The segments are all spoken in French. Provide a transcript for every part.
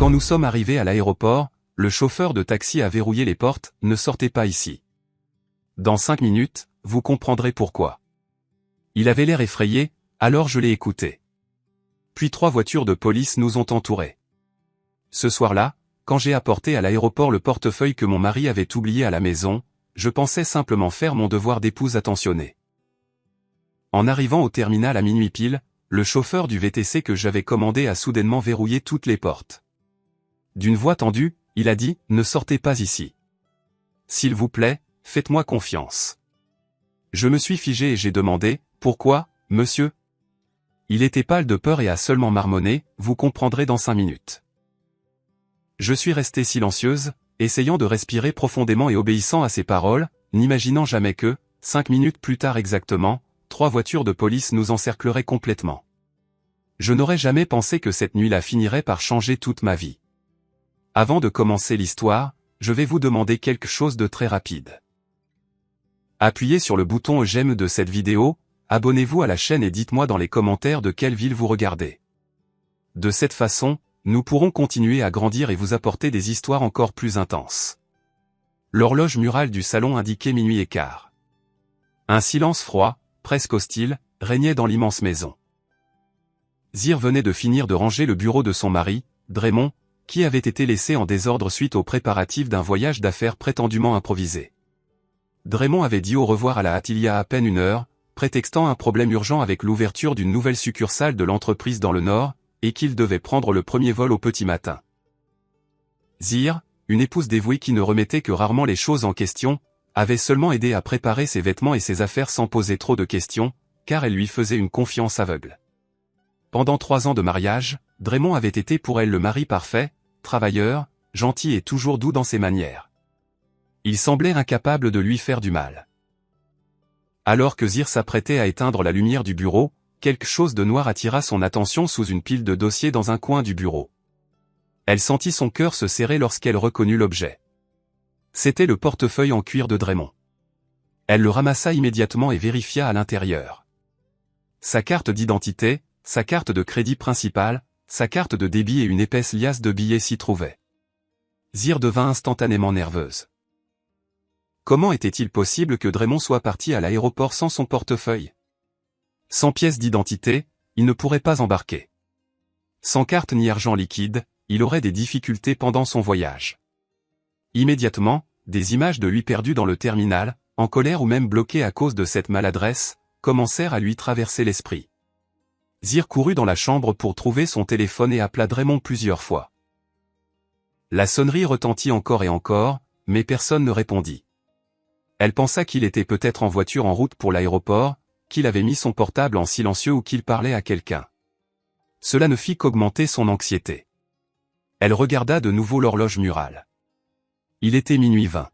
Quand nous sommes arrivés à l'aéroport, le chauffeur de taxi a verrouillé les portes, ne sortez pas ici. Dans 5 minutes, vous comprendrez pourquoi. Il avait l'air effrayé, alors je l'ai écouté. Puis 3 voitures de police nous ont entourés. Ce soir-là, quand j'ai apporté à l'aéroport le portefeuille que mon mari avait oublié à la maison, je pensais simplement faire mon devoir d'épouse attentionnée. En arrivant au terminal à minuit pile, le chauffeur du VTC que j'avais commandé a soudainement verrouillé toutes les portes. D'une voix tendue, il a dit « Ne sortez pas ici. S'il vous plaît, faites-moi confiance. » Je me suis figé et j'ai demandé « Pourquoi, monsieur ?» Il était pâle de peur et a seulement marmonné « Vous comprendrez dans 5 minutes. » Je suis restée silencieuse, essayant de respirer profondément et obéissant à ses paroles, n'imaginant jamais que, 5 minutes plus tard exactement, 3 voitures de police nous encercleraient complètement. Je n'aurais jamais pensé que cette nuit-là finirait par changer toute ma vie. Avant de commencer l'histoire, je vais vous demander quelque chose de très rapide. Appuyez sur le bouton j'aime de cette vidéo, abonnez-vous à la chaîne et dites-moi dans les commentaires de quelle ville vous regardez. De cette façon, nous pourrons continuer à grandir et vous apporter des histoires encore plus intenses. L'horloge murale du salon indiquait minuit et quart. Un silence froid, presque hostile, régnait dans l'immense maison. Zir venait de finir de ranger le bureau de son mari, Draymond, qui avait été laissé en désordre suite aux préparatifs d'un voyage d'affaires prétendument improvisé. Draymond avait dit au revoir à la hâte il y a à peine 1 heure, prétextant un problème urgent avec l'ouverture d'une nouvelle succursale de l'entreprise dans le Nord, et qu'il devait prendre le premier vol au petit matin. Zir, une épouse dévouée qui ne remettait que rarement les choses en question, avait seulement aidé à préparer ses vêtements et ses affaires sans poser trop de questions, car elle lui faisait une confiance aveugle. Pendant 3 ans de mariage, Draymond avait été pour elle le mari parfait, travailleur, gentil et toujours doux dans ses manières. Il semblait incapable de lui faire du mal. Alors que Zir s'apprêtait à éteindre la lumière du bureau, quelque chose de noir attira son attention sous une pile de dossiers dans un coin du bureau. Elle sentit son cœur se serrer lorsqu'elle reconnut l'objet. C'était le portefeuille en cuir de Draymond. Elle le ramassa immédiatement et vérifia à l'intérieur. Sa carte d'identité, sa carte de crédit principale, sa carte de débit et une épaisse liasse de billets s'y trouvaient. Zir devint instantanément nerveuse. Comment était-il possible que Draymond soit parti à l'aéroport sans son portefeuille? Sans pièce d'identité, il ne pourrait pas embarquer. Sans carte ni argent liquide, il aurait des difficultés pendant son voyage. Immédiatement, des images de lui perdu dans le terminal, en colère ou même bloqué à cause de cette maladresse, commencèrent à lui traverser l'esprit. Zir courut dans la chambre pour trouver son téléphone et appela Draymond plusieurs fois. La sonnerie retentit encore et encore, mais personne ne répondit. Elle pensa qu'il était peut-être en voiture en route pour l'aéroport, qu'il avait mis son portable en silencieux ou qu'il parlait à quelqu'un. Cela ne fit qu'augmenter son anxiété. Elle regarda de nouveau l'horloge murale. Il était minuit 20.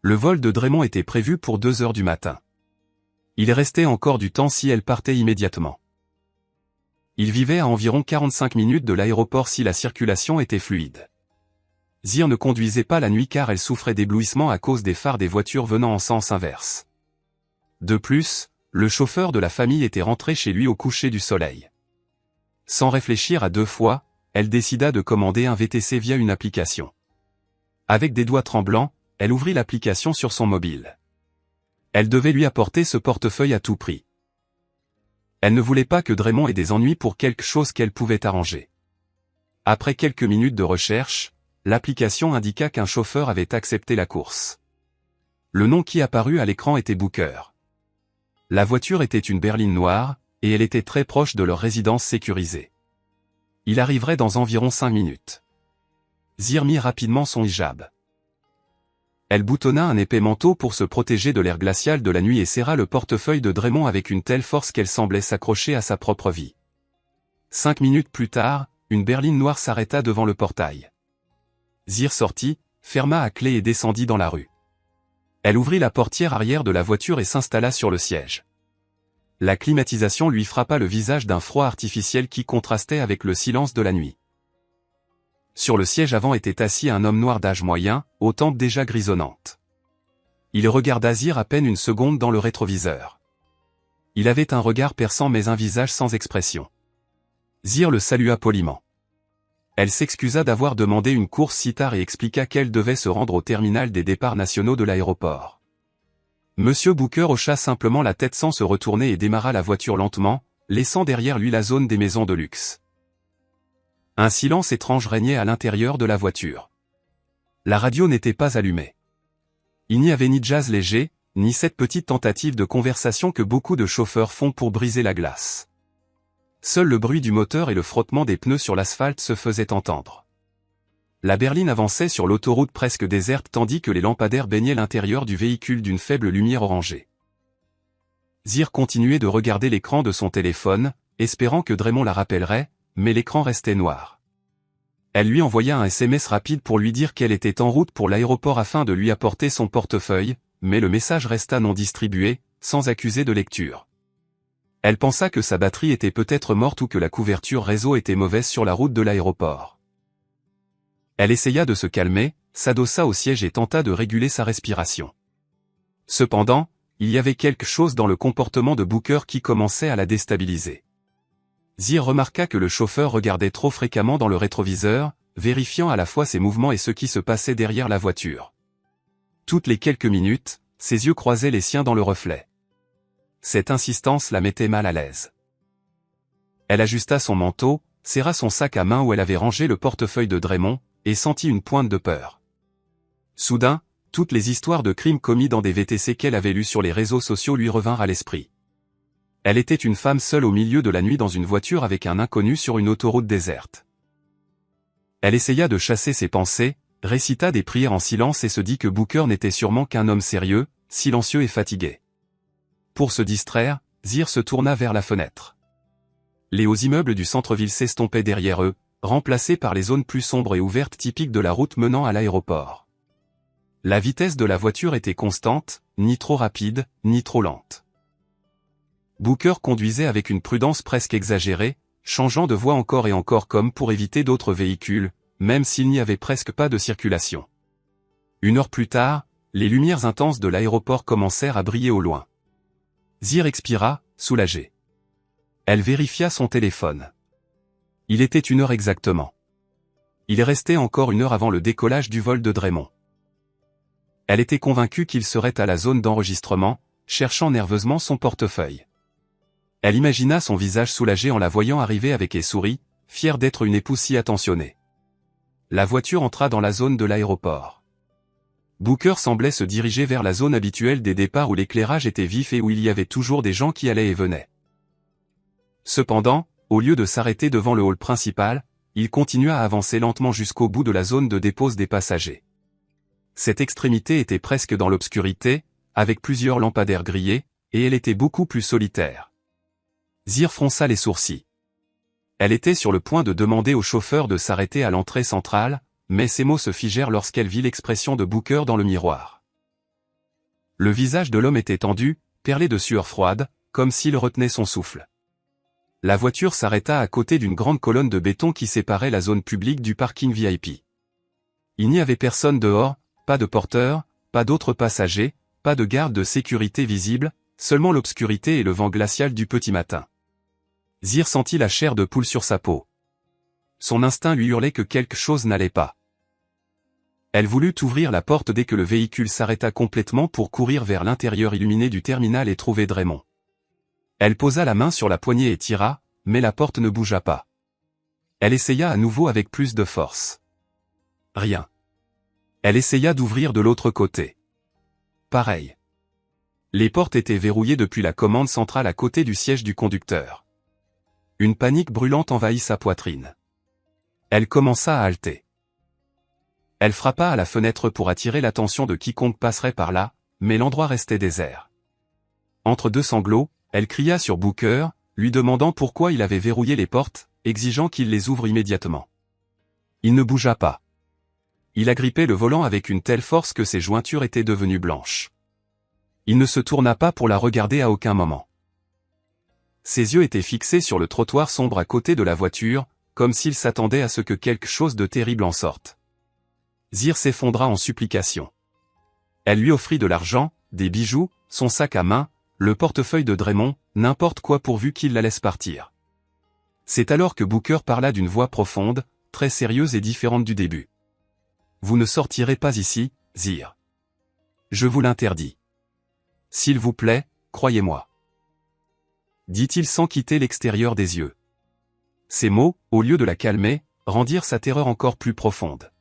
Le vol de Draymond était prévu pour 2 heures du matin. Il restait encore du temps si elle partait immédiatement. Il vivait à environ 45 minutes de l'aéroport si la circulation était fluide. Zir ne conduisait pas la nuit car elle souffrait d'éblouissement à cause des phares des voitures venant en sens inverse. De plus, le chauffeur de la famille était rentré chez lui au coucher du soleil. Sans réfléchir à 2 fois, elle décida de commander un VTC via une application. Avec des doigts tremblants, elle ouvrit l'application sur son mobile. Elle devait lui apporter ce portefeuille à tout prix. Elle ne voulait pas que Draymond ait des ennuis pour quelque chose qu'elle pouvait arranger. Après quelques minutes de recherche, l'application indiqua qu'un chauffeur avait accepté la course. Le nom qui apparut à l'écran était Booker. La voiture était une berline noire, et elle était très proche de leur résidence sécurisée. Il arriverait dans environ 5 minutes. Zir mit rapidement son hijab. Elle boutonna un épais manteau pour se protéger de l'air glacial de la nuit et serra le portefeuille de Draymond avec une telle force qu'elle semblait s'accrocher à sa propre vie. 5 minutes plus tard, une berline noire s'arrêta devant le portail. Zir sortit, ferma à clé et descendit dans la rue. Elle ouvrit la portière arrière de la voiture et s'installa sur le siège. La climatisation lui frappa le visage d'un froid artificiel qui contrastait avec le silence de la nuit. Sur le siège avant était assis un homme noir d'âge moyen, aux tempes déjà grisonnantes. Il regarda Zir à peine une seconde dans le rétroviseur. Il avait un regard perçant mais un visage sans expression. Zir le salua poliment. Elle s'excusa d'avoir demandé une course si tard et expliqua qu'elle devait se rendre au terminal des départs nationaux de l'aéroport. Monsieur Booker hocha simplement la tête sans se retourner et démarra la voiture lentement, laissant derrière lui la zone des maisons de luxe. Un silence étrange régnait à l'intérieur de la voiture. La radio n'était pas allumée. Il n'y avait ni jazz léger, ni cette petite tentative de conversation que beaucoup de chauffeurs font pour briser la glace. Seul le bruit du moteur et le frottement des pneus sur l'asphalte se faisaient entendre. La berline avançait sur l'autoroute presque déserte tandis que les lampadaires baignaient l'intérieur du véhicule d'une faible lumière orangée. Zir continuait de regarder l'écran de son téléphone, espérant que Draymond la rappellerait, mais l'écran restait noir. Elle lui envoya un SMS rapide pour lui dire qu'elle était en route pour l'aéroport afin de lui apporter son portefeuille, mais le message resta non distribué, sans accuser de lecture. Elle pensa que sa batterie était peut-être morte ou que la couverture réseau était mauvaise sur la route de l'aéroport. Elle essaya de se calmer, s'adossa au siège et tenta de réguler sa respiration. Cependant, il y avait quelque chose dans le comportement de Booker qui commençait à la déstabiliser. Zir remarqua que le chauffeur regardait trop fréquemment dans le rétroviseur, vérifiant à la fois ses mouvements et ce qui se passait derrière la voiture. Toutes les quelques minutes, ses yeux croisaient les siens dans le reflet. Cette insistance la mettait mal à l'aise. Elle ajusta son manteau, serra son sac à main où elle avait rangé le portefeuille de Draymond, et sentit une pointe de peur. Soudain, toutes les histoires de crimes commis dans des VTC qu'elle avait lues sur les réseaux sociaux lui revinrent à l'esprit. Elle était une femme seule au milieu de la nuit dans une voiture avec un inconnu sur une autoroute déserte. Elle essaya de chasser ses pensées, récita des prières en silence et se dit que Booker n'était sûrement qu'un homme sérieux, silencieux et fatigué. Pour se distraire, Zir se tourna vers la fenêtre. Les hauts immeubles du centre-ville s'estompaient derrière eux, remplacés par les zones plus sombres et ouvertes typiques de la route menant à l'aéroport. La vitesse de la voiture était constante, ni trop rapide, ni trop lente. Booker conduisait avec une prudence presque exagérée, changeant de voie encore et encore comme pour éviter d'autres véhicules, même s'il n'y avait presque pas de circulation. 1 heure plus tard, les lumières intenses de l'aéroport commencèrent à briller au loin. Zir expira, soulagée. Elle vérifia son téléphone. Il était 1 heure exactement. Il restait encore 1 heure avant le décollage du vol de Draymond. Elle était convaincue qu'il serait à la zone d'enregistrement, cherchant nerveusement son portefeuille. Elle imagina son visage soulagé en la voyant arriver avec et sourit, fière d'être une épouse si attentionnée. La voiture entra dans la zone de l'aéroport. Booker semblait se diriger vers la zone habituelle des départs où l'éclairage était vif et où il y avait toujours des gens qui allaient et venaient. Cependant, au lieu de s'arrêter devant le hall principal, il continua à avancer lentement jusqu'au bout de la zone de dépose des passagers. Cette extrémité était presque dans l'obscurité, avec plusieurs lampadaires grillés, et elle était beaucoup plus solitaire. Zir fronça les sourcils. Elle était sur le point de demander au chauffeur de s'arrêter à l'entrée centrale, mais ses mots se figèrent lorsqu'elle vit l'expression de Booker dans le miroir. Le visage de l'homme était tendu, perlé de sueur froide, comme s'il retenait son souffle. La voiture s'arrêta à côté d'une grande colonne de béton qui séparait la zone publique du parking VIP. Il n'y avait personne dehors, pas de porteur, pas d'autres passagers, pas de garde de sécurité visible, seulement l'obscurité et le vent glacial du petit matin. Zir sentit la chair de poule sur sa peau. Son instinct lui hurlait que quelque chose n'allait pas. Elle voulut ouvrir la porte dès que le véhicule s'arrêta complètement pour courir vers l'intérieur illuminé du terminal et trouver Draymond. Elle posa la main sur la poignée et tira, mais la porte ne bougea pas. Elle essaya à nouveau avec plus de force. Rien. Elle essaya d'ouvrir de l'autre côté. Pareil. Les portes étaient verrouillées depuis la commande centrale à côté du siège du conducteur. Une panique brûlante envahit sa poitrine. Elle commença à halter. Elle frappa à la fenêtre pour attirer l'attention de quiconque passerait par là, mais l'endroit restait désert. Entre deux sanglots, elle cria sur Booker, lui demandant pourquoi il avait verrouillé les portes, exigeant qu'il les ouvre immédiatement. Il ne bougea pas. Il agrippait le volant avec une telle force que ses jointures étaient devenues blanches. Il ne se tourna pas pour la regarder à aucun moment. Ses yeux étaient fixés sur le trottoir sombre à côté de la voiture, comme s'il s'attendait à ce que quelque chose de terrible en sorte. Zir s'effondra en supplication. Elle lui offrit de l'argent, des bijoux, son sac à main, le portefeuille de Draymond, n'importe quoi pourvu qu'il la laisse partir. C'est alors que Booker parla d'une voix profonde, très sérieuse et différente du début. Vous ne sortirez pas ici, Zir. Je vous l'interdis. S'il vous plaît, croyez-moi. Dit-il sans quitter l'extérieur des yeux. Ces mots, au lieu de la calmer, rendirent sa terreur encore plus profonde.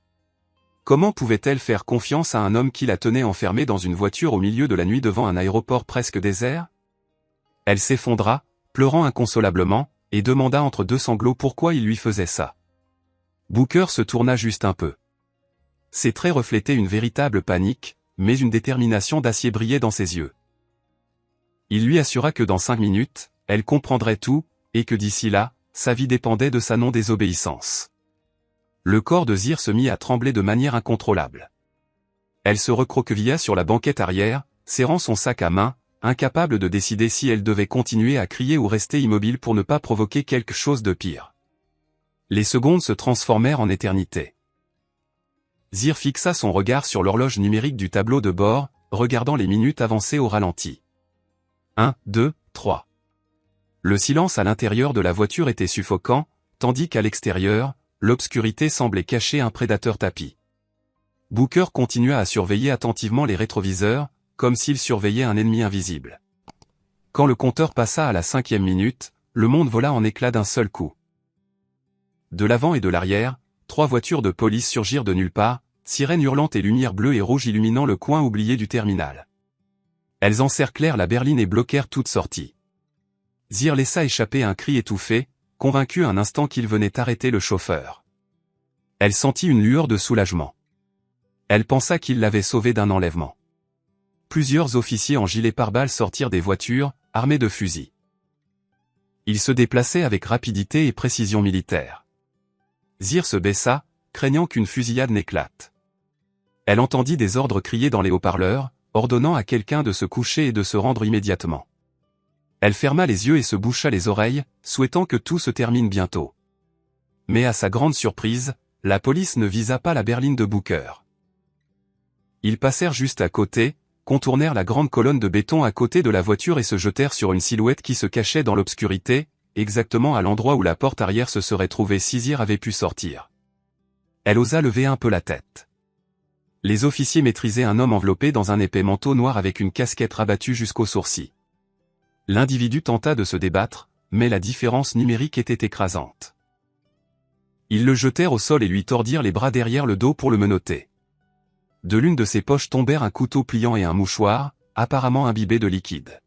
Comment pouvait-elle faire confiance à un homme qui la tenait enfermée dans une voiture au milieu de la nuit devant un aéroport presque désert? Elle s'effondra, pleurant inconsolablement, et demanda entre deux sanglots pourquoi il lui faisait ça. Booker se tourna juste un peu. Ses traits reflétaient une véritable panique, mais une détermination d'acier brillait dans ses yeux. Il lui assura que dans 5 minutes, elle comprendrait tout, et que d'ici là, sa vie dépendait de sa non-désobéissance. Le corps de Zir se mit à trembler de manière incontrôlable. Elle se recroquevilla sur la banquette arrière, serrant son sac à main, incapable de décider si elle devait continuer à crier ou rester immobile pour ne pas provoquer quelque chose de pire. Les secondes se transformèrent en éternité. Zir fixa son regard sur l'horloge numérique du tableau de bord, regardant les minutes avancer au ralenti. 1, 2, 3. Le silence à l'intérieur de la voiture était suffocant, tandis qu'à l'extérieur, l'obscurité semblait cacher un prédateur tapi. Booker continua à surveiller attentivement les rétroviseurs, comme s'il surveillait un ennemi invisible. Quand le compteur passa à la 5e minute, le monde vola en éclats d'un seul coup. De l'avant et de l'arrière, 3 voitures de police surgirent de nulle part, sirènes hurlantes et lumières bleues et rouges illuminant le coin oublié du terminal. Elles encerclèrent la berline et bloquèrent toute sortie. Zir laissa échapper un cri étouffé, convaincu un instant qu'il venait arrêter le chauffeur. Elle sentit une lueur de soulagement. Elle pensa qu'il l'avait sauvée d'un enlèvement. Plusieurs officiers en gilet pare-balles sortirent des voitures, armés de fusils. Ils se déplaçaient avec rapidité et précision militaire. Zir se baissa, craignant qu'une fusillade n'éclate. Elle entendit des ordres criés dans les haut-parleurs, ordonnant à quelqu'un de se coucher et de se rendre immédiatement. Elle ferma les yeux et se boucha les oreilles, souhaitant que tout se termine bientôt. Mais à sa grande surprise, la police ne visa pas la berline de Booker. Ils passèrent juste à côté, contournèrent la grande colonne de béton à côté de la voiture et se jetèrent sur une silhouette qui se cachait dans l'obscurité, exactement à l'endroit où la porte arrière se serait trouvée si Zir avait pu sortir. Elle osa lever un peu la tête. Les officiers maîtrisaient un homme enveloppé dans un épais manteau noir avec une casquette rabattue jusqu'aux sourcils. L'individu tenta de se débattre, mais la différence numérique était écrasante. Ils le jetèrent au sol et lui tordirent les bras derrière le dos pour le menotter. De l'une de ses poches tombèrent un couteau pliant et un mouchoir, apparemment imbibé de liquide.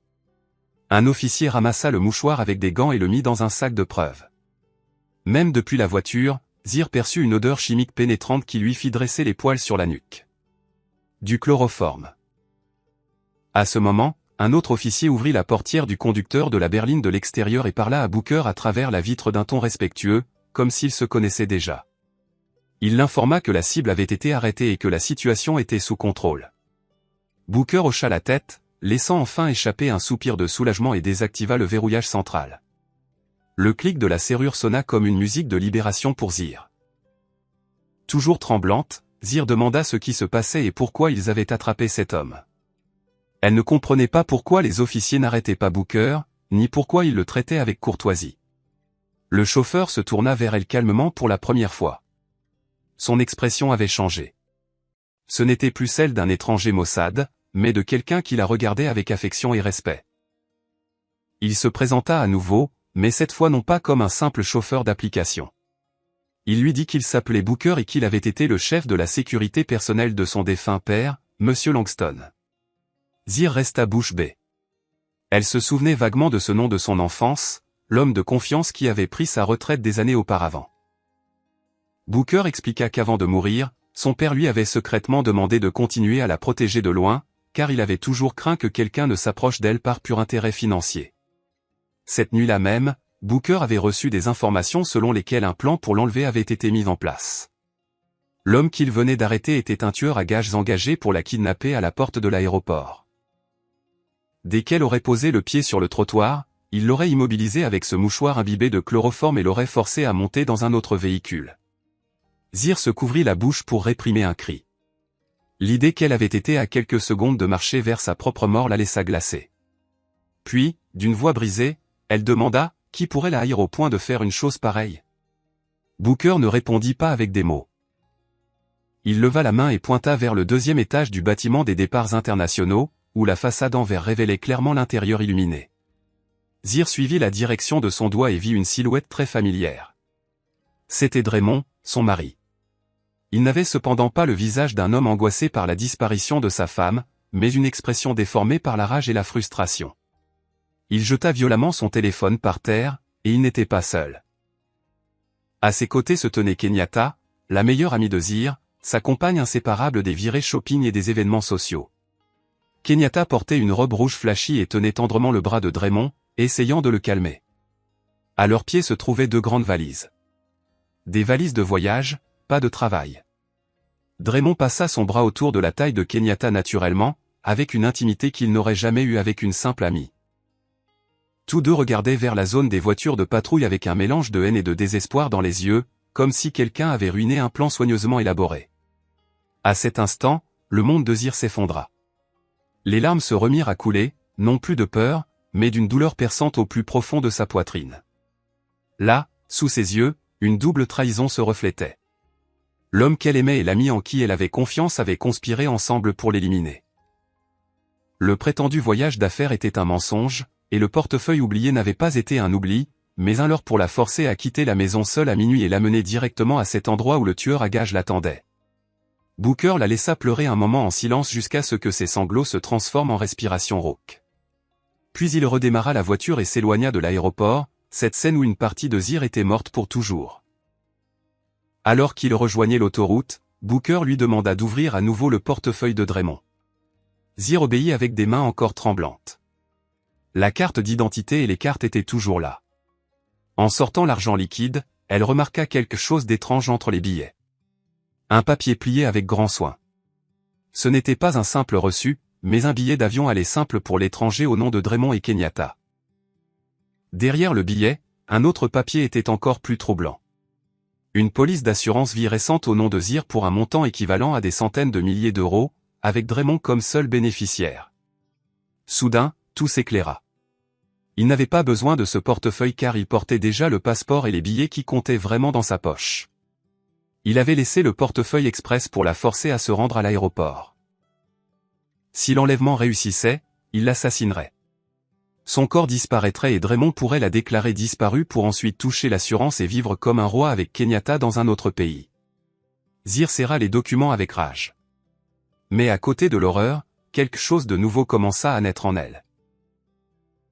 Un officier ramassa le mouchoir avec des gants et le mit dans un sac de preuve. Même depuis la voiture, Zir perçut une odeur chimique pénétrante qui lui fit dresser les poils sur la nuque. Du chloroforme. À ce moment, un autre officier ouvrit la portière du conducteur de la berline de l'extérieur et parla à Booker à travers la vitre d'un ton respectueux, comme s'ils se connaissaient déjà. Il l'informa que la cible avait été arrêtée et que la situation était sous contrôle. Booker hocha la tête, laissant enfin échapper un soupir de soulagement et désactiva le verrouillage central. Le clic de la serrure sonna comme une musique de libération pour Zir. Toujours tremblante, Zir demanda ce qui se passait et pourquoi ils avaient attrapé cet homme. Elle ne comprenait pas pourquoi les officiers n'arrêtaient pas Booker, ni pourquoi ils le traitaient avec courtoisie. Le chauffeur se tourna vers elle calmement pour la première fois. Son expression avait changé. Ce n'était plus celle d'un étranger Mossad, mais de quelqu'un qui la regardait avec affection et respect. Il se présenta à nouveau, mais cette fois non pas comme un simple chauffeur d'application. Il lui dit qu'il s'appelait Booker et qu'il avait été le chef de la sécurité personnelle de son défunt père, Monsieur Langston. Zir resta bouche bée. Elle se souvenait vaguement de ce nom de son enfance, l'homme de confiance qui avait pris sa retraite des années auparavant. Booker expliqua qu'avant de mourir, son père lui avait secrètement demandé de continuer à la protéger de loin, car il avait toujours craint que quelqu'un ne s'approche d'elle par pur intérêt financier. Cette nuit-là même, Booker avait reçu des informations selon lesquelles un plan pour l'enlever avait été mis en place. L'homme qu'il venait d'arrêter était un tueur à gages engagé pour la kidnapper à la porte de l'aéroport. Dès qu'elle aurait posé le pied sur le trottoir, il l'aurait immobilisée avec ce mouchoir imbibé de chloroforme et l'aurait forcée à monter dans un autre véhicule. Zir se couvrit la bouche pour réprimer un cri. L'idée qu'elle avait été à quelques secondes de marcher vers sa propre mort la laissa glacer. Puis, d'une voix brisée, elle demanda, qui pourrait la haïr au point de faire une chose pareille? Booker ne répondit pas avec des mots. Il leva la main et pointa vers le deuxième étage du bâtiment des départs internationaux, où la façade en verre révélait clairement l'intérieur illuminé. Zir suivit la direction de son doigt et vit une silhouette très familière. C'était Draymond, son mari. Il n'avait cependant pas le visage d'un homme angoissé par la disparition de sa femme, mais une expression déformée par la rage et la frustration. Il jeta violemment son téléphone par terre, et il n'était pas seul. À ses côtés se tenait Kenyatta, la meilleure amie de Zir, sa compagne inséparable des virées shopping et des événements sociaux. Kenyatta portait une robe rouge flashy et tenait tendrement le bras de Draymond, essayant de le calmer. À leurs pieds se trouvaient 2 grandes valises. Des valises de voyage, pas de travail. Draymond passa son bras autour de la taille de Kenyatta naturellement, avec une intimité qu'il n'aurait jamais eue avec une simple amie. Tous deux regardaient vers la zone des voitures de patrouille avec un mélange de haine et de désespoir dans les yeux, comme si quelqu'un avait ruiné un plan soigneusement élaboré. À cet instant, le monde de Zir s'effondra. Les larmes se remirent à couler, non plus de peur, mais d'une douleur perçante au plus profond de sa poitrine. Là, sous ses yeux, une double trahison se reflétait. L'homme qu'elle aimait et l'ami en qui elle avait confiance avaient conspiré ensemble pour l'éliminer. Le prétendu voyage d'affaires était un mensonge, et le portefeuille oublié n'avait pas été un oubli, mais un leurre pour la forcer à quitter la maison seule à minuit et l'amener directement à cet endroit où le tueur à gages l'attendait. Booker la laissa pleurer un moment en silence jusqu'à ce que ses sanglots se transforment en respiration rauque. Puis il redémarra la voiture et s'éloigna de l'aéroport, cette scène où une partie de Zir était morte pour toujours. Alors qu'il rejoignait l'autoroute, Booker lui demanda d'ouvrir à nouveau le portefeuille de Draymond. Zir obéit avec des mains encore tremblantes. La carte d'identité et les cartes étaient toujours là. En sortant l'argent liquide, elle remarqua quelque chose d'étrange entre les billets. Un papier plié avec grand soin. Ce n'était pas un simple reçu, mais un billet d'avion aller simple pour l'étranger au nom de Draymond et Kenyatta. Derrière le billet, un autre papier était encore plus troublant. Une police d'assurance vie récente au nom de Zir pour un montant équivalent à des centaines de milliers d'euros, avec Draymond comme seul bénéficiaire. Soudain, tout s'éclaira. Il n'avait pas besoin de ce portefeuille car il portait déjà le passeport et les billets qui comptaient vraiment dans sa poche. Il avait laissé le portefeuille express pour la forcer à se rendre à l'aéroport. Si l'enlèvement réussissait, il l'assassinerait. Son corps disparaîtrait et Draymond pourrait la déclarer disparue pour ensuite toucher l'assurance et vivre comme un roi avec Kenyatta dans un autre pays. Zir serra les documents avec rage. Mais à côté de l'horreur, quelque chose de nouveau commença à naître en elle.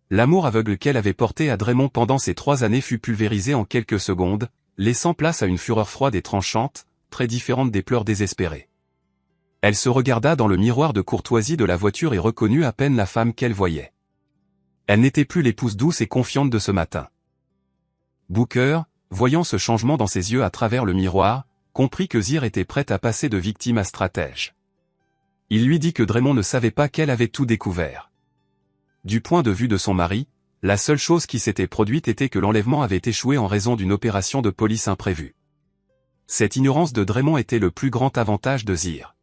L'amour aveugle qu'elle avait porté à Draymond pendant ces 3 années fut pulvérisé en quelques secondes, laissant place à une fureur froide et tranchante, très différente des pleurs désespérés. Elle se regarda dans le miroir de courtoisie de la voiture et reconnut à peine la femme qu'elle voyait. Elle n'était plus l'épouse douce et confiante de ce matin. Booker, voyant ce changement dans ses yeux à travers le miroir, comprit que Zir était prête à passer de victime à stratège. Il lui dit que Draymond ne savait pas qu'elle avait tout découvert. Du point de vue de son mari, la seule chose qui s'était produite était que l'enlèvement avait échoué en raison d'une opération de police imprévue. Cette ignorance de Draymond était le plus grand avantage de Zir.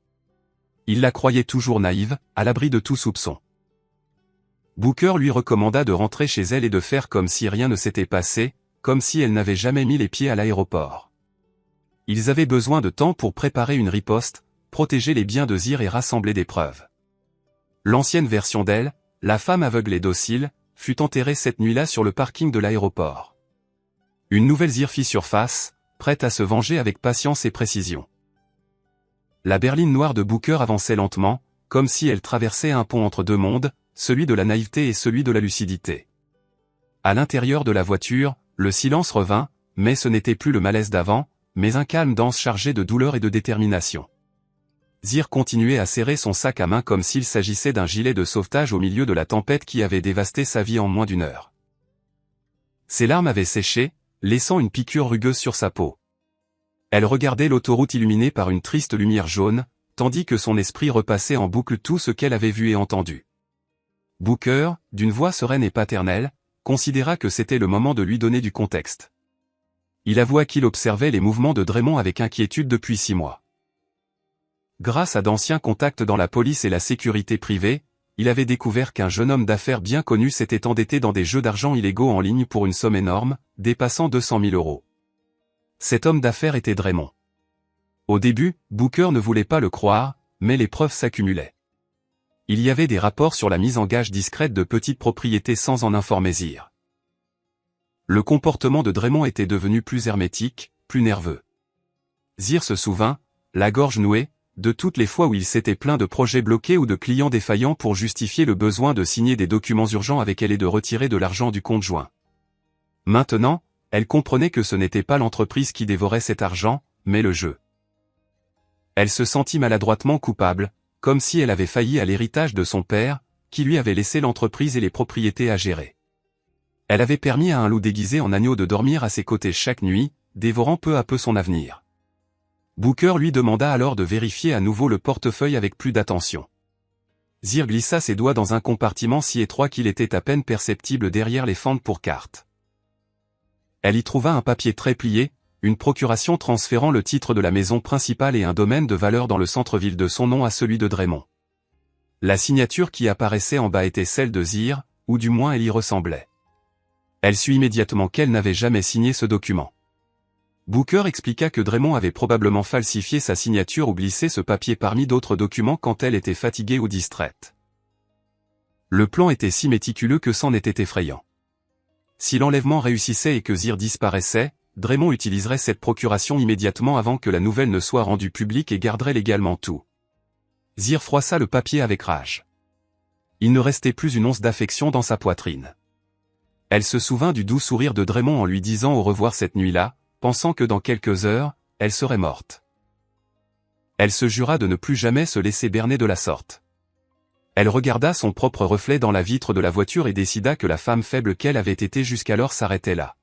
Il la croyait toujours naïve, à l'abri de tout soupçon. Booker lui recommanda de rentrer chez elle et de faire comme si rien ne s'était passé, comme si elle n'avait jamais mis les pieds à l'aéroport. Ils avaient besoin de temps pour préparer une riposte, protéger les biens de Zir et rassembler des preuves. L'ancienne version d'elle, la femme aveugle et docile, fut enterrée cette nuit-là sur le parking de l'aéroport. Une nouvelle Zir fit surface, prête à se venger avec patience et précision. La berline noire de Booker avançait lentement, comme si elle traversait un pont entre 2 mondes, celui de la naïveté et celui de la lucidité. À l'intérieur de la voiture, le silence revint, mais ce n'était plus le malaise d'avant, mais un calme dense chargé de douleur et de détermination. Zir continuait à serrer son sac à main comme s'il s'agissait d'un gilet de sauvetage au milieu de la tempête qui avait dévasté sa vie en moins d'1 heure. Ses larmes avaient séché, laissant une piqûre rugueuse sur sa peau. Elle regardait l'autoroute illuminée par une triste lumière jaune, tandis que son esprit repassait en boucle tout ce qu'elle avait vu et entendu. Booker, d'une voix sereine et paternelle, considéra que c'était le moment de lui donner du contexte. Il avoua qu'il observait les mouvements de Draymond avec inquiétude depuis 6 mois. Grâce à d'anciens contacts dans la police et la sécurité privée, il avait découvert qu'un jeune homme d'affaires bien connu s'était endetté dans des jeux d'argent illégaux en ligne pour une somme énorme, dépassant 200 000 euros. Cet homme d'affaires était Draymond. Au début, Booker ne voulait pas le croire, mais les preuves s'accumulaient. Il y avait des rapports sur la mise en gage discrète de petites propriétés sans en informer Zir. Le comportement de Draymond était devenu plus hermétique, plus nerveux. Zir se souvint, la gorge nouée, de toutes les fois où il s'était plaint de projets bloqués ou de clients défaillants pour justifier le besoin de signer des documents urgents avec elle et de retirer de l'argent du compte joint. Maintenant, elle comprenait que ce n'était pas l'entreprise qui dévorait cet argent, mais le jeu. Elle se sentit maladroitement coupable, comme si elle avait failli à l'héritage de son père, qui lui avait laissé l'entreprise et les propriétés à gérer. Elle avait permis à un loup déguisé en agneau de dormir à ses côtés chaque nuit, dévorant peu à peu son avenir. Booker lui demanda alors de vérifier à nouveau le portefeuille avec plus d'attention. Zir glissa ses doigts dans un compartiment si étroit qu'il était à peine perceptible derrière les fentes pour cartes. Elle y trouva un papier très plié, une procuration transférant le titre de la maison principale et un domaine de valeur dans le centre-ville de son nom à celui de Draymond. La signature qui apparaissait en bas était celle de Zir, ou du moins elle y ressemblait. Elle sut immédiatement qu'elle n'avait jamais signé ce document. Booker expliqua que Draymond avait probablement falsifié sa signature ou glissé ce papier parmi d'autres documents quand elle était fatiguée ou distraite. Le plan était si méticuleux que c'en était effrayant. Si l'enlèvement réussissait et que Zir disparaissait, Draymond utiliserait cette procuration immédiatement avant que la nouvelle ne soit rendue publique et garderait légalement tout. Zir froissa le papier avec rage. Il ne restait plus une once d'affection dans sa poitrine. Elle se souvint du doux sourire de Draymond en lui disant au revoir cette nuit-là, pensant que dans quelques heures, elle serait morte. Elle se jura de ne plus jamais se laisser berner de la sorte. Elle regarda son propre reflet dans la vitre de la voiture et décida que la femme faible qu'elle avait été jusqu'alors s'arrêtait là.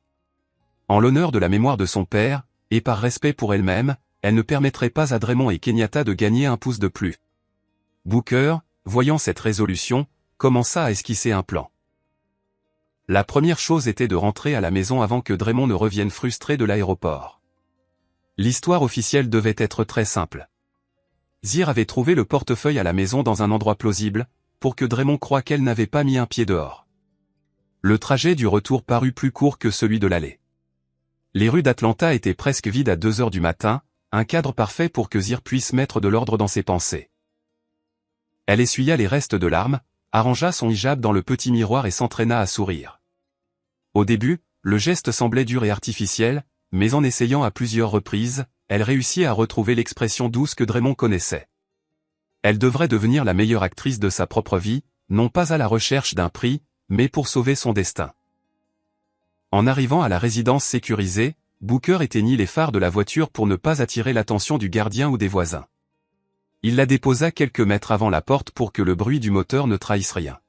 En l'honneur de la mémoire de son père, et par respect pour elle-même, elle ne permettrait pas à Draymond et Kenyatta de gagner un pouce de plus. Booker, voyant cette résolution, commença à esquisser un plan. La première chose était de rentrer à la maison avant que Draymond ne revienne frustré de l'aéroport. L'histoire officielle devait être très simple. Zir avait trouvé le portefeuille à la maison dans un endroit plausible, pour que Draymond croie qu'elle n'avait pas mis un pied dehors. Le trajet du retour parut plus court que celui de l'aller. Les rues d'Atlanta étaient presque vides à 2 heures du matin, un cadre parfait pour que Zir puisse mettre de l'ordre dans ses pensées. Elle essuya les restes de larmes, arrangea son hijab dans le petit miroir et s'entraîna à sourire. Au début, le geste semblait dur et artificiel, mais en essayant à plusieurs reprises, elle réussit à retrouver l'expression douce que Draymond connaissait. Elle devrait devenir la meilleure actrice de sa propre vie, non pas à la recherche d'un prix, mais pour sauver son destin. En arrivant à la résidence sécurisée, Booker éteignit les phares de la voiture pour ne pas attirer l'attention du gardien ou des voisins. Il la déposa quelques mètres avant la porte pour que le bruit du moteur ne trahisse rien.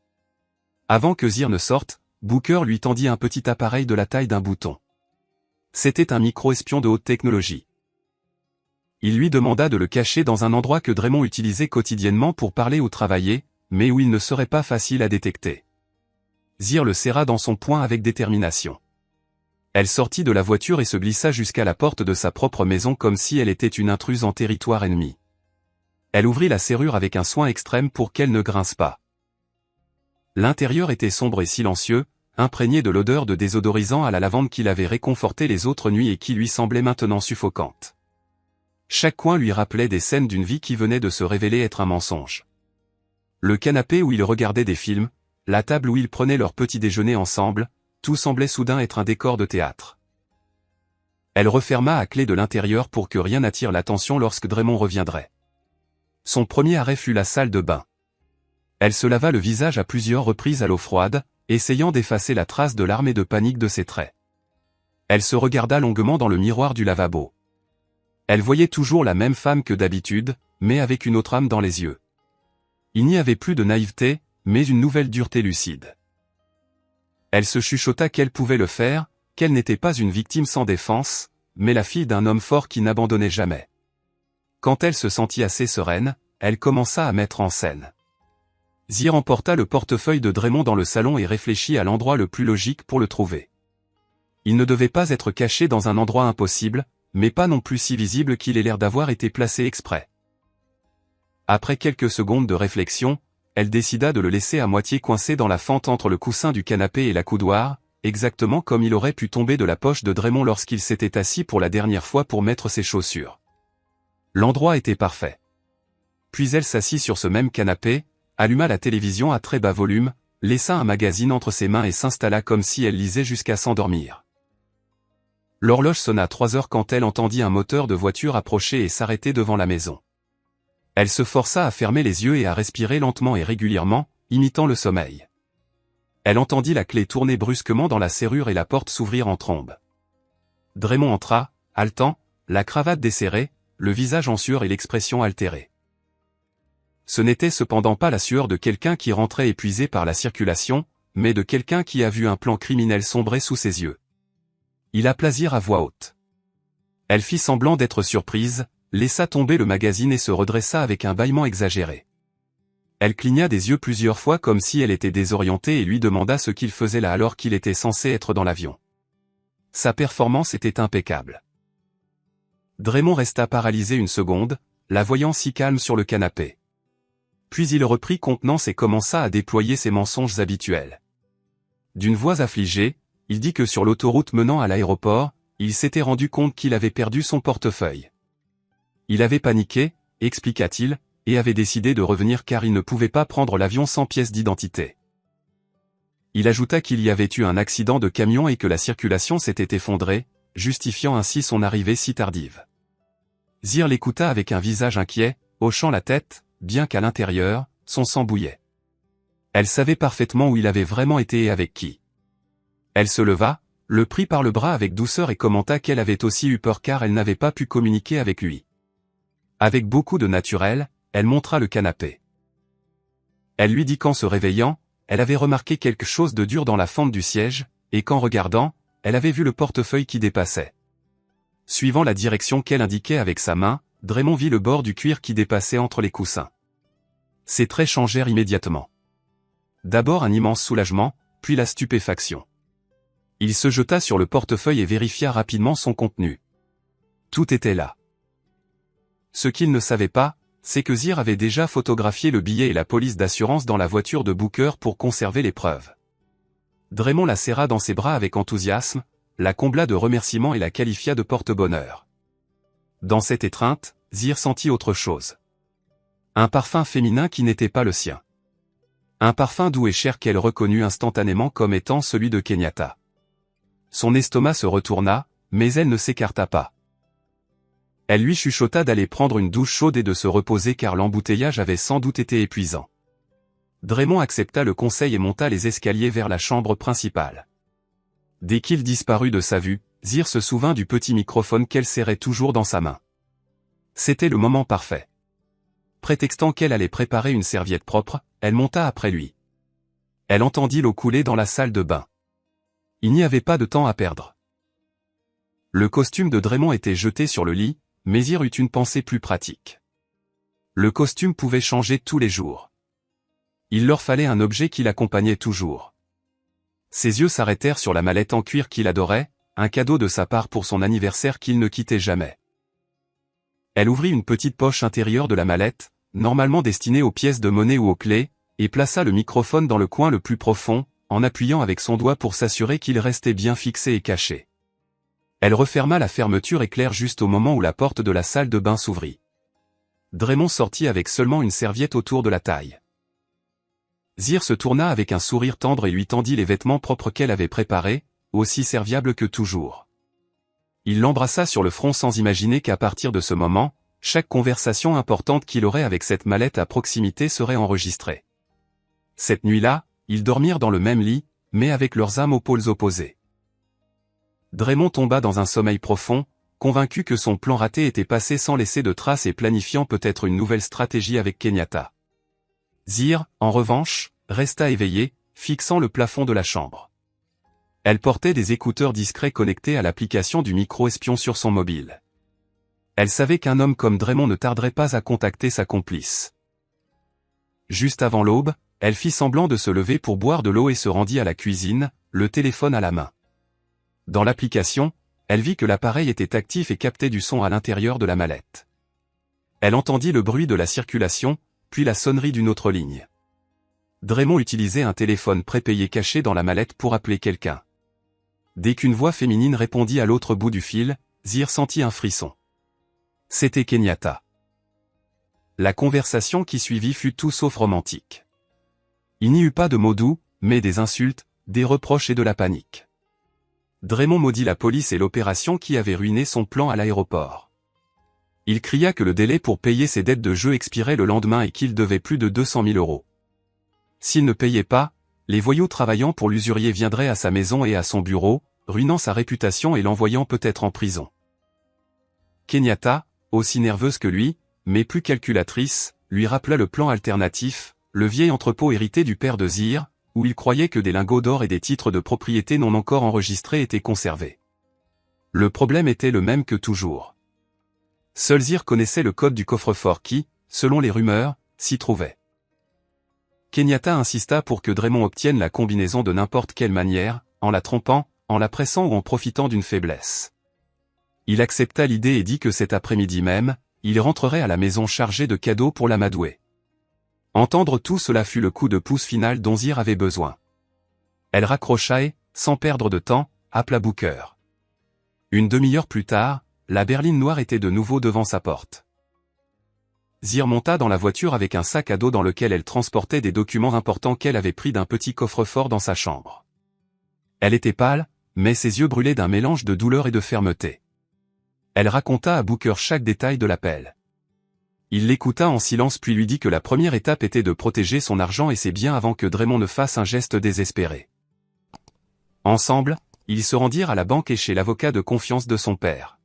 Avant que Zir ne sorte, Booker lui tendit un petit appareil de la taille d'un bouton. C'était un micro-espion de haute technologie. Il lui demanda de le cacher dans un endroit que Draymond utilisait quotidiennement pour parler ou travailler, mais où il ne serait pas facile à détecter. Zir le serra dans son poing avec détermination. Elle sortit de la voiture et se glissa jusqu'à la porte de sa propre maison comme si elle était une intruse en territoire ennemi. Elle ouvrit la serrure avec un soin extrême pour qu'elle ne grince pas. L'intérieur était sombre et silencieux, imprégné de l'odeur de désodorisant à la lavande qui l'avait réconforté les autres nuits et qui lui semblait maintenant suffocante. Chaque coin lui rappelait des scènes d'une vie qui venait de se révéler être un mensonge. Le canapé où ils regardaient des films, la table où ils prenaient leur petit déjeuner ensemble, tout semblait soudain être un décor de théâtre. Elle referma à clé de l'intérieur pour que rien n'attire l'attention lorsque Draymond reviendrait. Son premier arrêt fut la salle de bain. Elle se lava le visage à plusieurs reprises à l'eau froide, essayant d'effacer la trace de larmes et de panique de ses traits. Elle se regarda longuement dans le miroir du lavabo. Elle voyait toujours la même femme que d'habitude, mais avec une autre âme dans les yeux. Il n'y avait plus de naïveté, mais une nouvelle dureté lucide. Elle se chuchota qu'elle pouvait le faire, qu'elle n'était pas une victime sans défense, mais la fille d'un homme fort qui n'abandonnait jamais. Quand elle se sentit assez sereine, elle commença à mettre en scène. Zir emporta le portefeuille de Draymond dans le salon et réfléchit à l'endroit le plus logique pour le trouver. Il ne devait pas être caché dans un endroit impossible, mais pas non plus si visible qu'il ait l'air d'avoir été placé exprès. Après quelques secondes de réflexion, elle décida de le laisser à moitié coincé dans la fente entre le coussin du canapé et la coudoir, exactement comme il aurait pu tomber de la poche de Draymond lorsqu'il s'était assis pour la dernière fois pour mettre ses chaussures. L'endroit était parfait. Puis elle s'assit sur ce même canapé, alluma la télévision à très bas volume, laissa un magazine entre ses mains et s'installa comme si elle lisait jusqu'à s'endormir. L'horloge sonna 3 heures quand elle entendit un moteur de voiture approcher et s'arrêter devant la maison. Elle se força à fermer les yeux et à respirer lentement et régulièrement, imitant le sommeil. Elle entendit la clé tourner brusquement dans la serrure et la porte s'ouvrir en trombe. Draymond entra, haletant, la cravate desserrée, le visage en sueur et l'expression altérée. Ce n'était cependant pas la sueur de quelqu'un qui rentrait épuisé par la circulation, mais de quelqu'un qui a vu un plan criminel sombrer sous ses yeux. Il appela Zir à voix haute. Elle fit semblant d'être surprise, laissa tomber le magazine et se redressa avec un bâillement exagéré. Elle cligna des yeux plusieurs fois comme si elle était désorientée et lui demanda ce qu'il faisait là alors qu'il était censé être dans l'avion. Sa performance était impeccable. Draymond resta paralysé une seconde, la voyant si calme sur le canapé. Puis il reprit contenance et commença à déployer ses mensonges habituels. D'une voix affligée, il dit que sur l'autoroute menant à l'aéroport, il s'était rendu compte qu'il avait perdu son portefeuille. Il avait paniqué, expliqua-t-il, et avait décidé de revenir car il ne pouvait pas prendre l'avion sans pièce d'identité. Il ajouta qu'il y avait eu un accident de camion et que la circulation s'était effondrée, justifiant ainsi son arrivée si tardive. Zir l'écouta avec un visage inquiet, hochant la tête, bien qu'à l'intérieur, son sang bouillait. Elle savait parfaitement où il avait vraiment été et avec qui. Elle se leva, le prit par le bras avec douceur et commenta qu'elle avait aussi eu peur car elle n'avait pas pu communiquer avec lui. Avec beaucoup de naturel, elle montra le canapé. Elle lui dit qu'en se réveillant, elle avait remarqué quelque chose de dur dans la fente du siège, et qu'en regardant, elle avait vu le portefeuille qui dépassait. Suivant la direction qu'elle indiquait avec sa main, Draymond vit le bord du cuir qui dépassait entre les coussins. Ses traits changèrent immédiatement. D'abord un immense soulagement, puis la stupéfaction. Il se jeta sur le portefeuille et vérifia rapidement son contenu. Tout était là. Ce qu'il ne savait pas, c'est que Zir avait déjà photographié le billet et la police d'assurance dans la voiture de Booker pour conserver les preuves. Draymond la serra dans ses bras avec enthousiasme, la combla de remerciements et la qualifia de porte-bonheur. Dans cette étreinte, Zir sentit autre chose. Un parfum féminin qui n'était pas le sien. Un parfum doux et cher qu'elle reconnut instantanément comme étant celui de Kenyatta. Son estomac se retourna, mais elle ne s'écarta pas. Elle lui chuchota d'aller prendre une douche chaude et de se reposer car l'embouteillage avait sans doute été épuisant. Draymond accepta le conseil et monta les escaliers vers la chambre principale. Dès qu'il disparut de sa vue, Zir se souvint du petit microphone qu'elle serrait toujours dans sa main. C'était le moment parfait. Prétextant qu'elle allait préparer une serviette propre, elle monta après lui. Elle entendit l'eau couler dans la salle de bain. Il n'y avait pas de temps à perdre. Le costume de Draymond était jeté sur le lit, mais Zir eut une pensée plus pratique. Le costume pouvait changer tous les jours. Il leur fallait un objet qui l'accompagnait toujours. Ses yeux s'arrêtèrent sur la mallette en cuir qu'il adorait, un cadeau de sa part pour son anniversaire qu'il ne quittait jamais. Elle ouvrit une petite poche intérieure de la mallette, normalement destinée aux pièces de monnaie ou aux clés, et plaça le microphone dans le coin le plus profond, en appuyant avec son doigt pour s'assurer qu'il restait bien fixé et caché. Elle referma la fermeture éclair juste au moment où la porte de la salle de bain s'ouvrit. Draymond sortit avec seulement une serviette autour de la taille. Zir se tourna avec un sourire tendre et lui tendit les vêtements propres qu'elle avait préparés, aussi serviables que toujours. Il l'embrassa sur le front sans imaginer qu'à partir de ce moment, chaque conversation importante qu'il aurait avec cette mallette à proximité serait enregistrée. Cette nuit-là, ils dormirent dans le même lit, mais avec leurs âmes aux pôles opposés. Draymond tomba dans un sommeil profond, convaincu que son plan raté était passé sans laisser de traces et planifiant peut-être une nouvelle stratégie avec Kenyatta. Zir, en revanche, resta éveillée, fixant le plafond de la chambre. Elle portait des écouteurs discrets connectés à l'application du micro-espion sur son mobile. Elle savait qu'un homme comme Draymond ne tarderait pas à contacter sa complice. Juste avant l'aube, elle fit semblant de se lever pour boire de l'eau et se rendit à la cuisine, le téléphone à la main. Dans l'application, elle vit que l'appareil était actif et captait du son à l'intérieur de la mallette. Elle entendit le bruit de la circulation, puis la sonnerie d'une autre ligne. Draymond utilisait un téléphone prépayé caché dans la mallette pour appeler quelqu'un. Dès qu'une voix féminine répondit à l'autre bout du fil, Zir sentit un frisson. C'était Kenyatta. La conversation qui suivit fut tout sauf romantique. Il n'y eut pas de mots doux, mais des insultes, des reproches et de la panique. Draymond maudit la police et l'opération qui avait ruiné son plan à l'aéroport. Il cria que le délai pour payer ses dettes de jeu expirait le lendemain et qu'il devait plus de 200 000 €. S'il ne payait pas, les voyous travaillant pour l'usurier viendraient à sa maison et à son bureau, ruinant sa réputation et l'envoyant peut-être en prison. Kenyatta, aussi nerveuse que lui, mais plus calculatrice, lui rappela le plan alternatif, le vieil entrepôt hérité du père de Zir, où il croyait que des lingots d'or et des titres de propriété non encore enregistrés étaient conservés. Le problème était le même que toujours. Seul Zir connaissait le code du coffre-fort qui, selon les rumeurs, s'y trouvait. Kenyatta insista pour que Draymond obtienne la combinaison de n'importe quelle manière, en la trompant, en la pressant ou en profitant d'une faiblesse. Il accepta l'idée et dit que cet après-midi même, il rentrerait à la maison chargé de cadeaux pour l'amadouer. Entendre tout cela fut le coup de pouce final dont Zir avait besoin. Elle raccrocha et, sans perdre de temps, appela Booker. Une demi-heure plus tard, la berline noire était de nouveau devant sa porte. Zir monta dans la voiture avec un sac à dos dans lequel elle transportait des documents importants qu'elle avait pris d'un petit coffre-fort dans sa chambre. Elle était pâle, mais ses yeux brûlaient d'un mélange de douleur et de fermeté. Elle raconta à Booker chaque détail de l'appel. Il l'écouta en silence puis lui dit que la première étape était de protéger son argent et ses biens avant que Draymond ne fasse un geste désespéré. Ensemble, ils se rendirent à la banque et chez l'avocat de confiance de son père.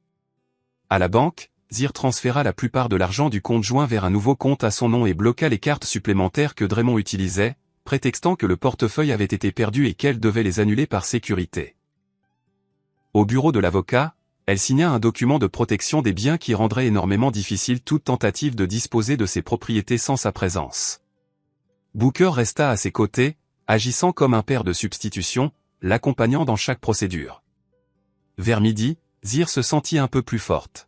À la banque, Zir transféra la plupart de l'argent du compte joint vers un nouveau compte à son nom et bloqua les cartes supplémentaires que Draymond utilisait, prétextant que le portefeuille avait été perdu et qu'elle devait les annuler par sécurité. Au bureau de l'avocat, elle signa un document de protection des biens qui rendrait énormément difficile toute tentative de disposer de ses propriétés sans sa présence. Booker resta à ses côtés, agissant comme un père de substitution, l'accompagnant dans chaque procédure. Vers midi, Zir se sentit un peu plus forte.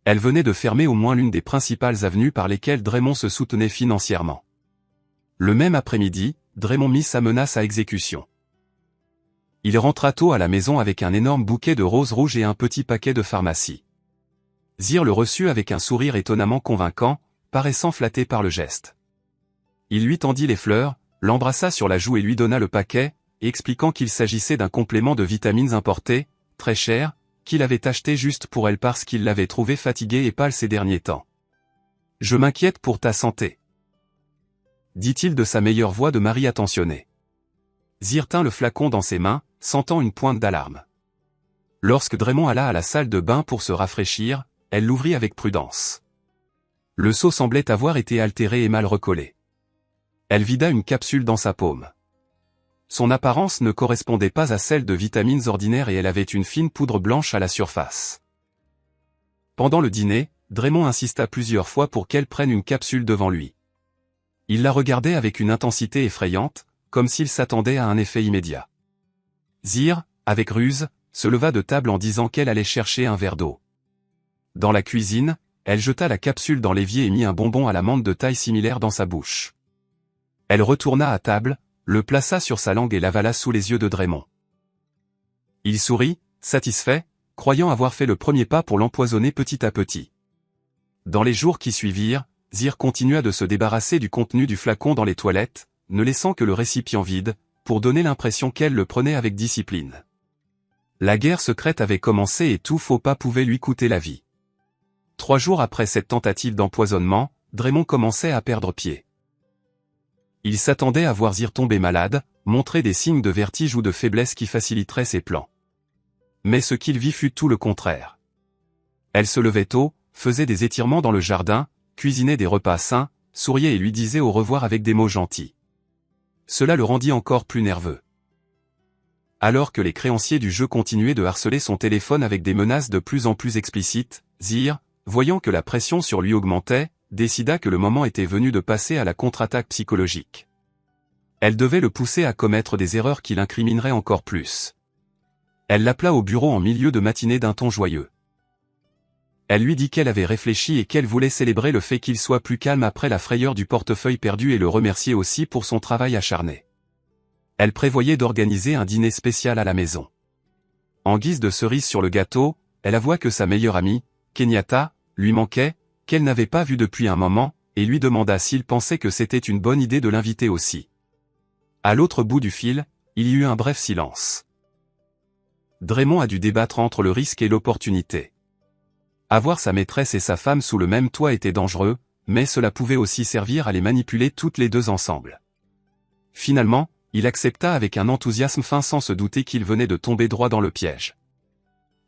Elle venait de fermer au moins l'une des principales avenues par lesquelles Draymond se soutenait financièrement. Le même après-midi, Draymond mit sa menace à exécution. Il rentra tôt à la maison avec un énorme bouquet de roses rouges et un petit paquet de pharmacie. Zir le reçut avec un sourire étonnamment convaincant, paraissant flatté par le geste. Il lui tendit les fleurs, l'embrassa sur la joue et lui donna le paquet, expliquant qu'il s'agissait d'un complément de vitamines importé, très cher, qu'il avait acheté juste pour elle parce qu'il l'avait trouvée fatiguée et pâle ces derniers temps. « Je m'inquiète pour ta santé. » dit-il de sa meilleure voix de mari attentionné. Zir tint le flacon dans ses mains, sentant une pointe d'alarme. Lorsque Draymond alla à la salle de bain pour se rafraîchir, elle l'ouvrit avec prudence. Le seau semblait avoir été altéré et mal recollé. Elle vida une capsule dans sa paume. Son apparence ne correspondait pas à celle de vitamines ordinaires et elle avait une fine poudre blanche à la surface. Pendant le dîner, Draymond insista plusieurs fois pour qu'elle prenne une capsule devant lui. Il la regardait avec une intensité effrayante, comme s'il s'attendait à un effet immédiat. Zir, avec ruse, se leva de table en disant qu'elle allait chercher un verre d'eau. Dans la cuisine, elle jeta la capsule dans l'évier et mit un bonbon à l'amande de taille similaire dans sa bouche. Elle retourna à table, le plaça sur sa langue et l'avala sous les yeux de Draymond. Il sourit, satisfait, croyant avoir fait le premier pas pour l'empoisonner petit à petit. Dans les jours qui suivirent, Zir continua de se débarrasser du contenu du flacon dans les toilettes, ne laissant que le récipient vide, pour donner l'impression qu'elle le prenait avec discipline. La guerre secrète avait commencé et tout faux pas pouvait lui coûter la vie. 3 jours après cette tentative d'empoisonnement, Draymond commençait à perdre pied. Il s'attendait à voir Zir tomber malade, montrer des signes de vertige ou de faiblesse qui faciliteraient ses plans. Mais ce qu'il vit fut tout le contraire. Elle se levait tôt, faisait des étirements dans le jardin, cuisinait des repas sains, souriait et lui disait au revoir avec des mots gentils. Cela le rendit encore plus nerveux. Alors que les créanciers du jeu continuaient de harceler son téléphone avec des menaces de plus en plus explicites, Zir, voyant que la pression sur lui augmentait, décida que le moment était venu de passer à la contre-attaque psychologique. Elle devait le pousser à commettre des erreurs qui l'incrimineraient encore plus. Elle l'appela au bureau en milieu de matinée d'un ton joyeux. Elle lui dit qu'elle avait réfléchi et qu'elle voulait célébrer le fait qu'il soit plus calme après la frayeur du portefeuille perdu et le remercier aussi pour son travail acharné. Elle prévoyait d'organiser un dîner spécial à la maison. En guise de cerise sur le gâteau, elle avoua que sa meilleure amie, Kenyatta, lui manquait, qu'elle n'avait pas vue depuis un moment, et lui demanda s'il pensait que c'était une bonne idée de l'inviter aussi. À l'autre bout du fil, il y eut un bref silence. Draymond a dû débattre entre le risque et l'opportunité. Avoir sa maîtresse et sa femme sous le même toit était dangereux, mais cela pouvait aussi servir à les manipuler toutes les deux ensemble. Finalement, il accepta avec un enthousiasme fin sans se douter qu'il venait de tomber droit dans le piège.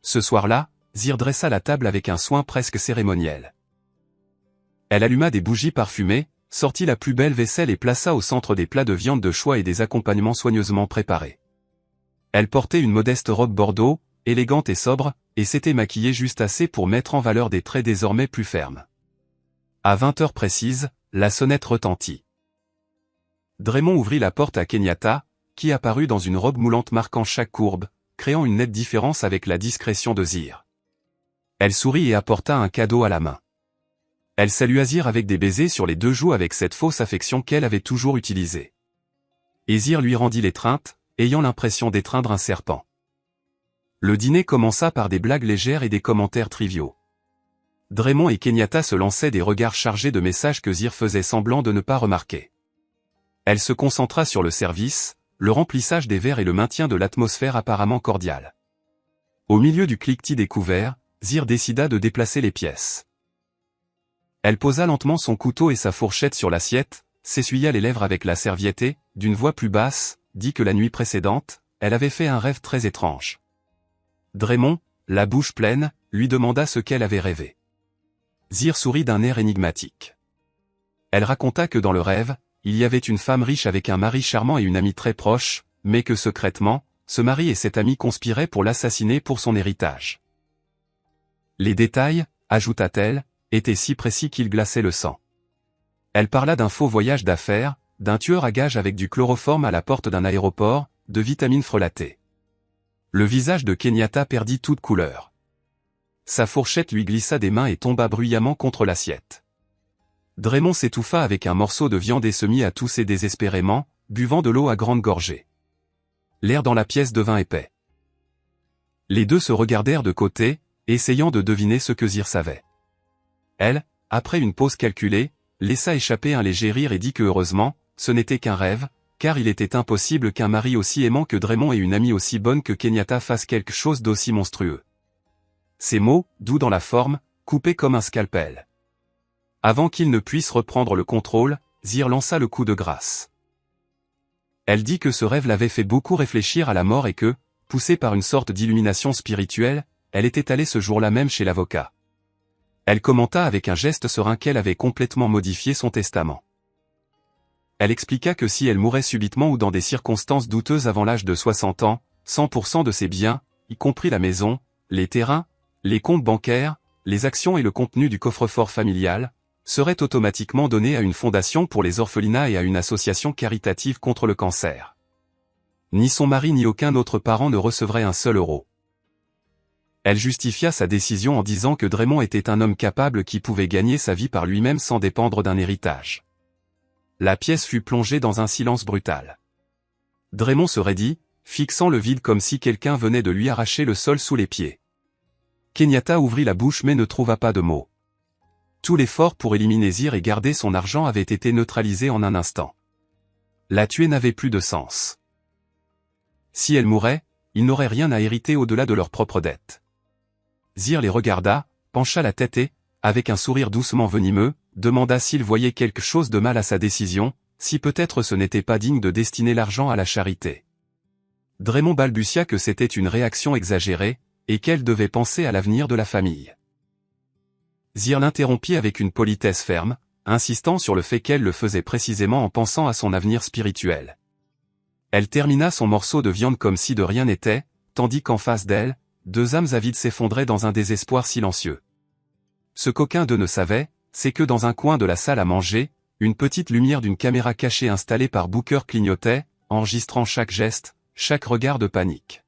Ce soir-là, Zir dressa la table avec un soin presque cérémoniel. Elle alluma des bougies parfumées, sortit la plus belle vaisselle et plaça au centre des plats de viande de choix et des accompagnements soigneusement préparés. Elle portait une modeste robe bordeaux, élégante et sobre, et s'était maquillée juste assez pour mettre en valeur des traits désormais plus fermes. À 20 heures précises, la sonnette retentit. Draymond ouvrit la porte à Kenyatta, qui apparut dans une robe moulante marquant chaque courbe, créant une nette différence avec la discrétion de Zir. Elle sourit et apporta un cadeau à la main. Elle salua Zir avec des baisers sur les deux joues avec cette fausse affection qu'elle avait toujours utilisée. Et Zir lui rendit l'étreinte, ayant l'impression d'étreindre un serpent. Le dîner commença par des blagues légères et des commentaires triviaux. Draymond et Kenyatta se lançaient des regards chargés de messages que Zir faisait semblant de ne pas remarquer. Elle se concentra sur le service, le remplissage des verres et le maintien de l'atmosphère apparemment cordiale. Au milieu du cliquetis des couverts, Zir décida de déplacer les pièces. Elle posa lentement son couteau et sa fourchette sur l'assiette, s'essuya les lèvres avec la serviette et, d'une voix plus basse, dit que la nuit précédente, elle avait fait un rêve très étrange. Draymond, la bouche pleine, lui demanda ce qu'elle avait rêvé. Zir sourit d'un air énigmatique. Elle raconta que dans le rêve, il y avait une femme riche avec un mari charmant et une amie très proche, mais que secrètement, ce mari et cette amie conspiraient pour l'assassiner pour son héritage. Les détails, ajouta-t-elle, étaient si précis qu'ils glaçaient le sang. Elle parla d'un faux voyage d'affaires, d'un tueur à gages avec du chloroforme à la porte d'un aéroport, de vitamines frelatées. Le visage de Kenyatta perdit toute couleur. Sa fourchette lui glissa des mains et tomba bruyamment contre l'assiette. Draymond s'étouffa avec un morceau de viande et se mit à tousser désespérément, buvant de l'eau à grandes gorgées. L'air dans la pièce devint épais. Les deux se regardèrent de côté, essayant de deviner ce que Zir savait. Elle, après une pause calculée, laissa échapper un léger rire et dit que heureusement, ce n'était qu'un rêve, car il était impossible qu'un mari aussi aimant que Draymond et une amie aussi bonne que Kenyatta fassent quelque chose d'aussi monstrueux. Ces mots, doux dans la forme, coupaient comme un scalpel. Avant qu'il ne puisse reprendre le contrôle, Zir lança le coup de grâce. Elle dit que ce rêve l'avait fait beaucoup réfléchir à la mort et que, poussée par une sorte d'illumination spirituelle, elle était allée ce jour-là même chez l'avocat. Elle commenta avec un geste serein qu'elle avait complètement modifié son testament. Elle expliqua que si elle mourait subitement ou dans des circonstances douteuses avant l'âge de 60 ans, 100% de ses biens, y compris la maison, les terrains, les comptes bancaires, les actions et le contenu du coffre-fort familial, seraient automatiquement donnés à une fondation pour les orphelinats et à une association caritative contre le cancer. Ni son mari ni aucun autre parent ne recevrait un seul euro. Elle justifia sa décision en disant que Draymond était un homme capable qui pouvait gagner sa vie par lui-même sans dépendre d'un héritage. La pièce fut plongée dans un silence brutal. Draymond se raidit, fixant le vide comme si quelqu'un venait de lui arracher le sol sous les pieds. Kenyatta ouvrit la bouche mais ne trouva pas de mots. Tout l'effort pour éliminer Zir et garder son argent avait été neutralisé en un instant. La tuer n'avait plus de sens. Si elle mourait, ils n'auraient rien à hériter au-delà de leurs propres dettes. Zir les regarda, pencha la tête et, avec un sourire doucement venimeux, demanda s'il voyait quelque chose de mal à sa décision, si peut-être ce n'était pas digne de destiner l'argent à la charité. Draymond balbutia que c'était une réaction exagérée, et qu'elle devait penser à l'avenir de la famille. Zir l'interrompit avec une politesse ferme, insistant sur le fait qu'elle le faisait précisément en pensant à son avenir spirituel. Elle termina son morceau de viande comme si de rien n'était, tandis qu'en face d'elle, deux âmes avides s'effondraient dans un désespoir silencieux. Ce qu'aucun d'eux ne savait, c'est que dans un coin de la salle à manger, une petite lumière d'une caméra cachée installée par Booker clignotait, enregistrant chaque geste, chaque regard de panique.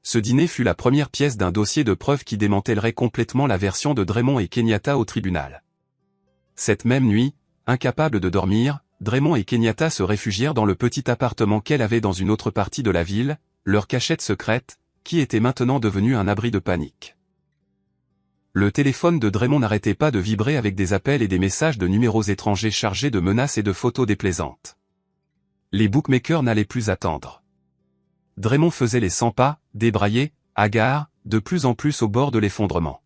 Ce dîner fut la première pièce d'un dossier de preuves qui démantèlerait complètement la version de Draymond et Kenyatta au tribunal. Cette même nuit, incapables de dormir, Draymond et Kenyatta se réfugièrent dans le petit appartement qu'elle avait dans une autre partie de la ville, leur cachette secrète, qui était maintenant devenu un abri de panique. Le téléphone de Draymond n'arrêtait pas de vibrer avec des appels et des messages de numéros étrangers chargés de menaces et de photos déplaisantes. Les bookmakers n'allaient plus attendre. Draymond faisait les 100 pas, débraillé, hagard, de plus en plus au bord de l'effondrement.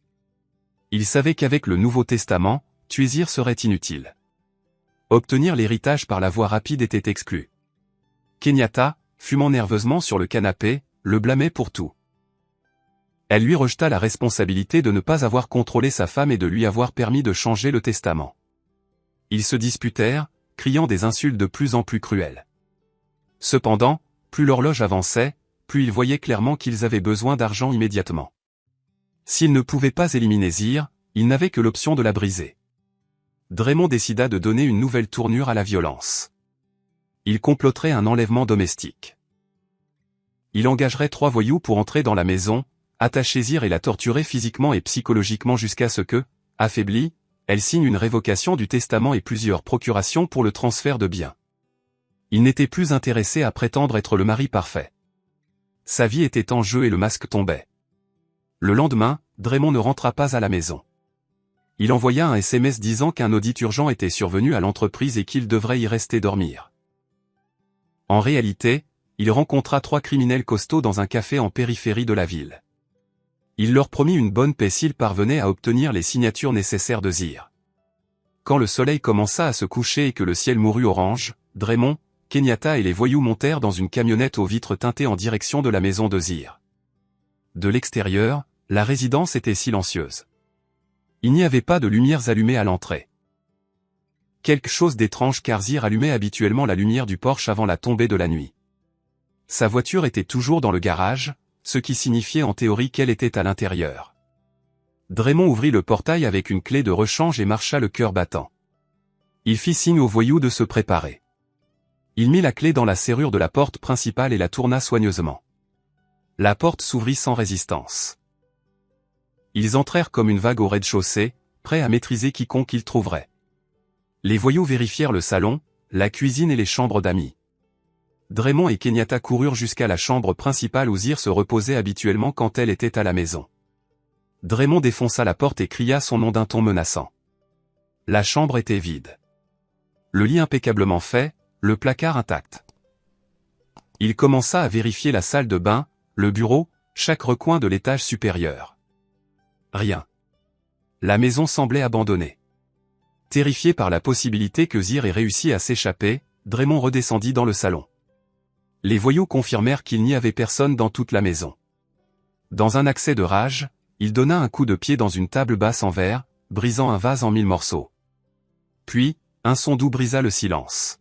Il savait qu'avec le Nouveau Testament, tuer Zir serait inutile. Obtenir l'héritage par la voie rapide était exclu. Kenyatta, fumant nerveusement sur le canapé, le blâmait pour tout. Elle lui rejeta la responsabilité de ne pas avoir contrôlé sa femme et de lui avoir permis de changer le testament. Ils se disputèrent, criant des insultes de plus en plus cruelles. Cependant, plus l'horloge avançait, plus ils voyaient clairement qu'ils avaient besoin d'argent immédiatement. S'ils ne pouvaient pas éliminer Zir, ils n'avaient que l'option de la briser. Draymond décida de donner une nouvelle tournure à la violence. Il comploterait un enlèvement domestique. Il engagerait 3 voyous pour entrer dans la maison, attacher Zir et la torturer physiquement et psychologiquement jusqu'à ce que, affaiblie, elle signe une révocation du testament et plusieurs procurations pour le transfert de biens. Il n'était plus intéressé à prétendre être le mari parfait. Sa vie était en jeu et le masque tombait. Le lendemain, Draymond ne rentra pas à la maison. Il envoya un SMS disant qu'un audit urgent était survenu à l'entreprise et qu'il devrait y rester dormir. En réalité, il rencontra 3 criminels costauds dans un café en périphérie de la ville. Il leur promit une bonne paie s'ils parvenaient à obtenir les signatures nécessaires de Zir. Quand le soleil commença à se coucher et que le ciel mourut orange, Draymond, Kenyatta et les voyous montèrent dans une camionnette aux vitres teintées en direction de la maison de Zir. De l'extérieur, la résidence était silencieuse. Il n'y avait pas de lumières allumées à l'entrée. Quelque chose d'étrange car Zir allumait habituellement la lumière du porche avant la tombée de la nuit. Sa voiture était toujours dans le garage, ce qui signifiait en théorie qu'elle était à l'intérieur. Draymond ouvrit le portail avec une clé de rechange et marcha le cœur battant. Il fit signe aux voyous de se préparer. Il mit la clé dans la serrure de la porte principale et la tourna soigneusement. La porte s'ouvrit sans résistance. Ils entrèrent comme une vague au rez-de-chaussée, prêts à maîtriser quiconque ils trouveraient. Les voyous vérifièrent le salon, la cuisine et les chambres d'amis. Draymond et Kenyatta coururent jusqu'à la chambre principale où Zir se reposait habituellement quand elle était à la maison. Draymond défonça la porte et cria son nom d'un ton menaçant. La chambre était vide. Le lit impeccablement fait, le placard intact. Il commença à vérifier la salle de bain, le bureau, chaque recoin de l'étage supérieur. Rien. La maison semblait abandonnée. Terrifié par la possibilité que Zir ait réussi à s'échapper, Draymond redescendit dans le salon. Les voyous confirmèrent qu'il n'y avait personne dans toute la maison. Dans un accès de rage, il donna un coup de pied dans une table basse en verre, brisant un vase en 1000 morceaux. Puis, un son doux brisa le silence.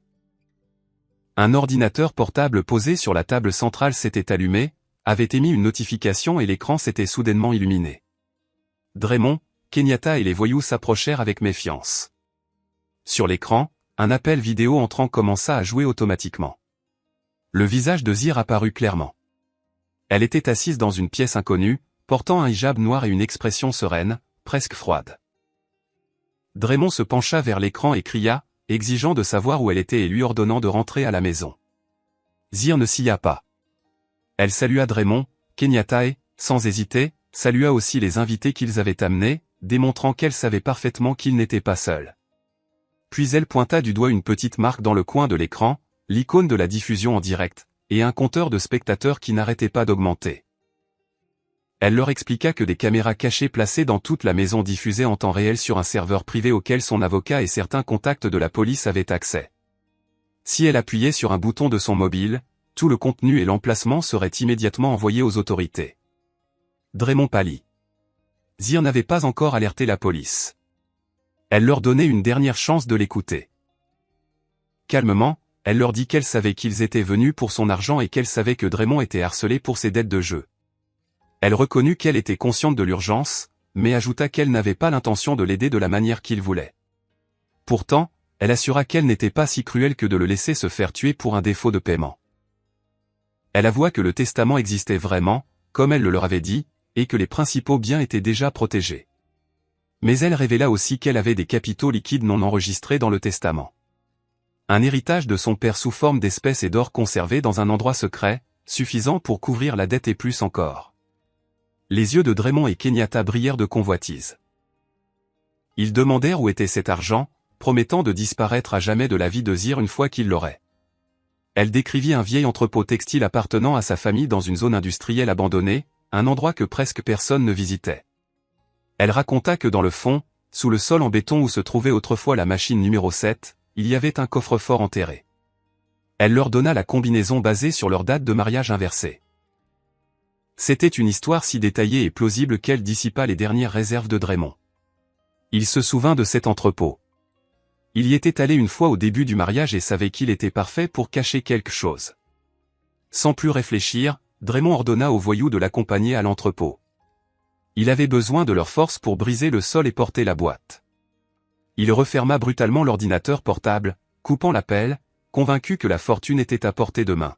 Un ordinateur portable posé sur la table centrale s'était allumé, avait émis une notification et l'écran s'était soudainement illuminé. Draymond, Kenyatta et les voyous s'approchèrent avec méfiance. Sur l'écran, un appel vidéo entrant commença à jouer automatiquement. Le visage de Zir apparut clairement. Elle était assise dans une pièce inconnue, portant un hijab noir et une expression sereine, presque froide. Draymond se pencha vers l'écran et cria, exigeant de savoir où elle était et lui ordonnant de rentrer à la maison. Zir ne s'y a pas. Elle salua Draymond, Kenyatta et, sans hésiter, salua aussi les invités qu'ils avaient amenés, démontrant qu'elle savait parfaitement qu'ils n'étaient pas seuls. Puis elle pointa du doigt une petite marque dans le coin de l'écran, l'icône de la diffusion en direct, et un compteur de spectateurs qui n'arrêtait pas d'augmenter. Elle leur expliqua que des caméras cachées placées dans toute la maison diffusaient en temps réel sur un serveur privé auquel son avocat et certains contacts de la police avaient accès. Si elle appuyait sur un bouton de son mobile, tout le contenu et l'emplacement seraient immédiatement envoyés aux autorités. Draymond pâlit. Zir n'avait pas encore alerté la police. Elle leur donnait une dernière chance de l'écouter. Calmement, elle leur dit qu'elle savait qu'ils étaient venus pour son argent et qu'elle savait que Draymond était harcelé pour ses dettes de jeu. Elle reconnut qu'elle était consciente de l'urgence, mais ajouta qu'elle n'avait pas l'intention de l'aider de la manière qu'il voulait. Pourtant, elle assura qu'elle n'était pas si cruelle que de le laisser se faire tuer pour un défaut de paiement. Elle avoua que le testament existait vraiment, comme elle le leur avait dit, et que les principaux biens étaient déjà protégés. Mais elle révéla aussi qu'elle avait des capitaux liquides non enregistrés dans le testament. Un héritage de son père sous forme d'espèces et d'or conservé dans un endroit secret, suffisant pour couvrir la dette et plus encore. Les yeux de Draymond et Kenyatta brillèrent de convoitise. Ils demandèrent où était cet argent, promettant de disparaître à jamais de la vie de Zir une fois qu'il l'aurait. Elle décrivit un vieil entrepôt textile appartenant à sa famille dans une zone industrielle abandonnée, un endroit que presque personne ne visitait. Elle raconta que dans le fond, sous le sol en béton où se trouvait autrefois la machine numéro 7, il y avait un coffre-fort enterré. Elle leur donna la combinaison basée sur leur date de mariage inversée. C'était une histoire si détaillée et plausible qu'elle dissipa les dernières réserves de Draymond. Il se souvint de cet entrepôt. Il y était allé une fois au début du mariage et savait qu'il était parfait pour cacher quelque chose. Sans plus réfléchir, Draymond ordonna aux voyous de l'accompagner à l'entrepôt. Il avait besoin de leur force pour briser le sol et porter la boîte. Il referma brutalement l'ordinateur portable, coupant l'appel, convaincu que la fortune était à portée de main.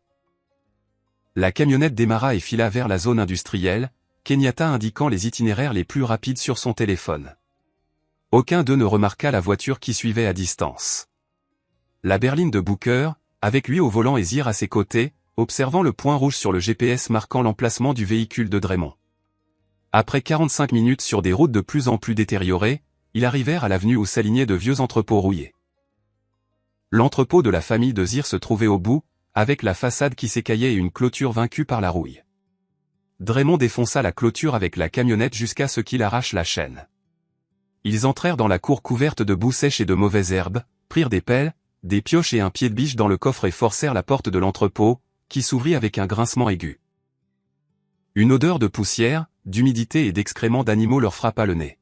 La camionnette démarra et fila vers la zone industrielle, Kenyatta indiquant les itinéraires les plus rapides sur son téléphone. Aucun d'eux ne remarqua la voiture qui suivait à distance. La berline de Booker, avec lui au volant et Zir à ses côtés, observant le point rouge sur le GPS marquant l'emplacement du véhicule de Draymond. Après 45 minutes sur des routes de plus en plus détériorées, ils arrivèrent à l'avenue où s'alignaient de vieux entrepôts rouillés. L'entrepôt de la famille de Zir se trouvait au bout, avec la façade qui s'écaillait et une clôture vaincue par la rouille. Draymond défonça la clôture avec la camionnette jusqu'à ce qu'il arrache la chaîne. Ils entrèrent dans la cour couverte de boue sèche et de mauvaises herbes, prirent des pelles, des pioches et un pied de biche dans le coffre et forcèrent la porte de l'entrepôt, qui s'ouvrit avec un grincement aigu. Une odeur de poussière, d'humidité et d'excréments d'animaux leur frappa le nez.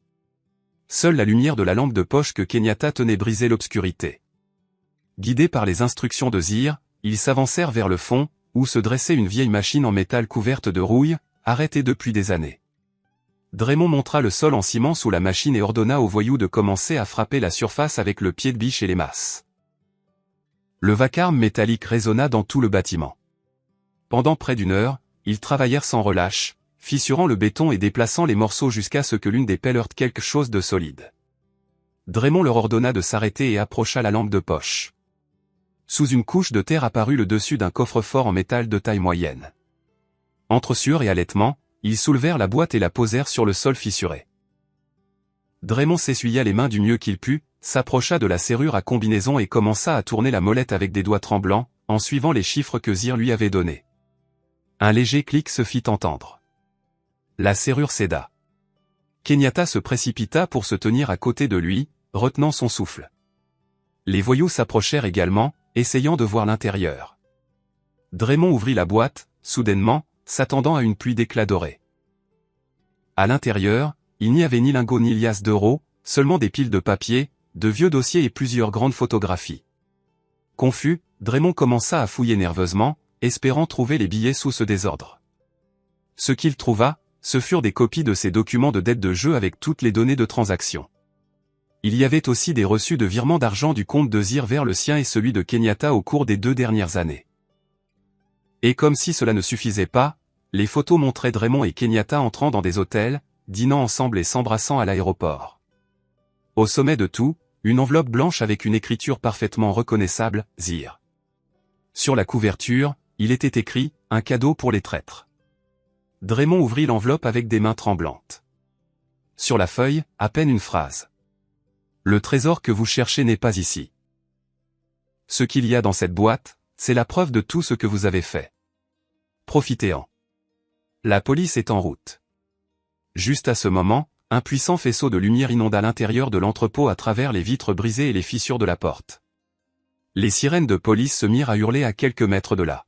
Seule la lumière de la lampe de poche que Kenyatta tenait brisait l'obscurité. Guidés par les instructions de Zir, ils s'avancèrent vers le fond, où se dressait une vieille machine en métal couverte de rouille, arrêtée depuis des années. Draymond montra le sol en ciment sous la machine et ordonna aux voyous de commencer à frapper la surface avec le pied de biche et les masses. Le vacarme métallique résonna dans tout le bâtiment. Pendant près d'une heure, ils travaillèrent sans relâche, fissurant le béton et déplaçant les morceaux jusqu'à ce que l'une des pelles heurte quelque chose de solide. Draymond leur ordonna de s'arrêter et approcha la lampe de poche. Sous une couche de terre apparut le dessus d'un coffre-fort en métal de taille moyenne. Entre sueur et halètement, ils soulevèrent la boîte et la posèrent sur le sol fissuré. Draymond s'essuya les mains du mieux qu'il put, s'approcha de la serrure à combinaison et commença à tourner la molette avec des doigts tremblants, en suivant les chiffres que Zir lui avait donnés. Un léger clic se fit entendre. La serrure céda. Kenyatta se précipita pour se tenir à côté de lui, retenant son souffle. Les voyous s'approchèrent également, essayant de voir l'intérieur. Draymond ouvrit la boîte, soudainement, s'attendant à une pluie d'éclats dorés. À l'intérieur, il n'y avait ni lingots ni liasses d'euros, seulement des piles de papier, de vieux dossiers et plusieurs grandes photographies. Confus, Draymond commença à fouiller nerveusement, espérant trouver les billets sous ce désordre. Ce qu'il trouva, ce furent des copies de ses documents de dette de jeu avec toutes les données de transaction. Il y avait aussi des reçus de virements d'argent du compte de Zir vers le sien et celui de Kenyatta au cours des 2 dernières années. Et comme si cela ne suffisait pas, les photos montraient Draymond et Kenyatta entrant dans des hôtels, dînant ensemble et s'embrassant à l'aéroport. Au sommet de tout, une enveloppe blanche avec une écriture parfaitement reconnaissable, Zir. Sur la couverture, il était écrit « Un cadeau pour les traîtres ». Draymond ouvrit l'enveloppe avec des mains tremblantes. Sur la feuille, à peine une phrase. « Le trésor que vous cherchez n'est pas ici. Ce qu'il y a dans cette boîte, c'est la preuve de tout ce que vous avez fait. Profitez-en. La police est en route. » Juste à ce moment, un puissant faisceau de lumière inonda l'intérieur de l'entrepôt à travers les vitres brisées et les fissures de la porte. Les sirènes de police se mirent à hurler à quelques mètres de là.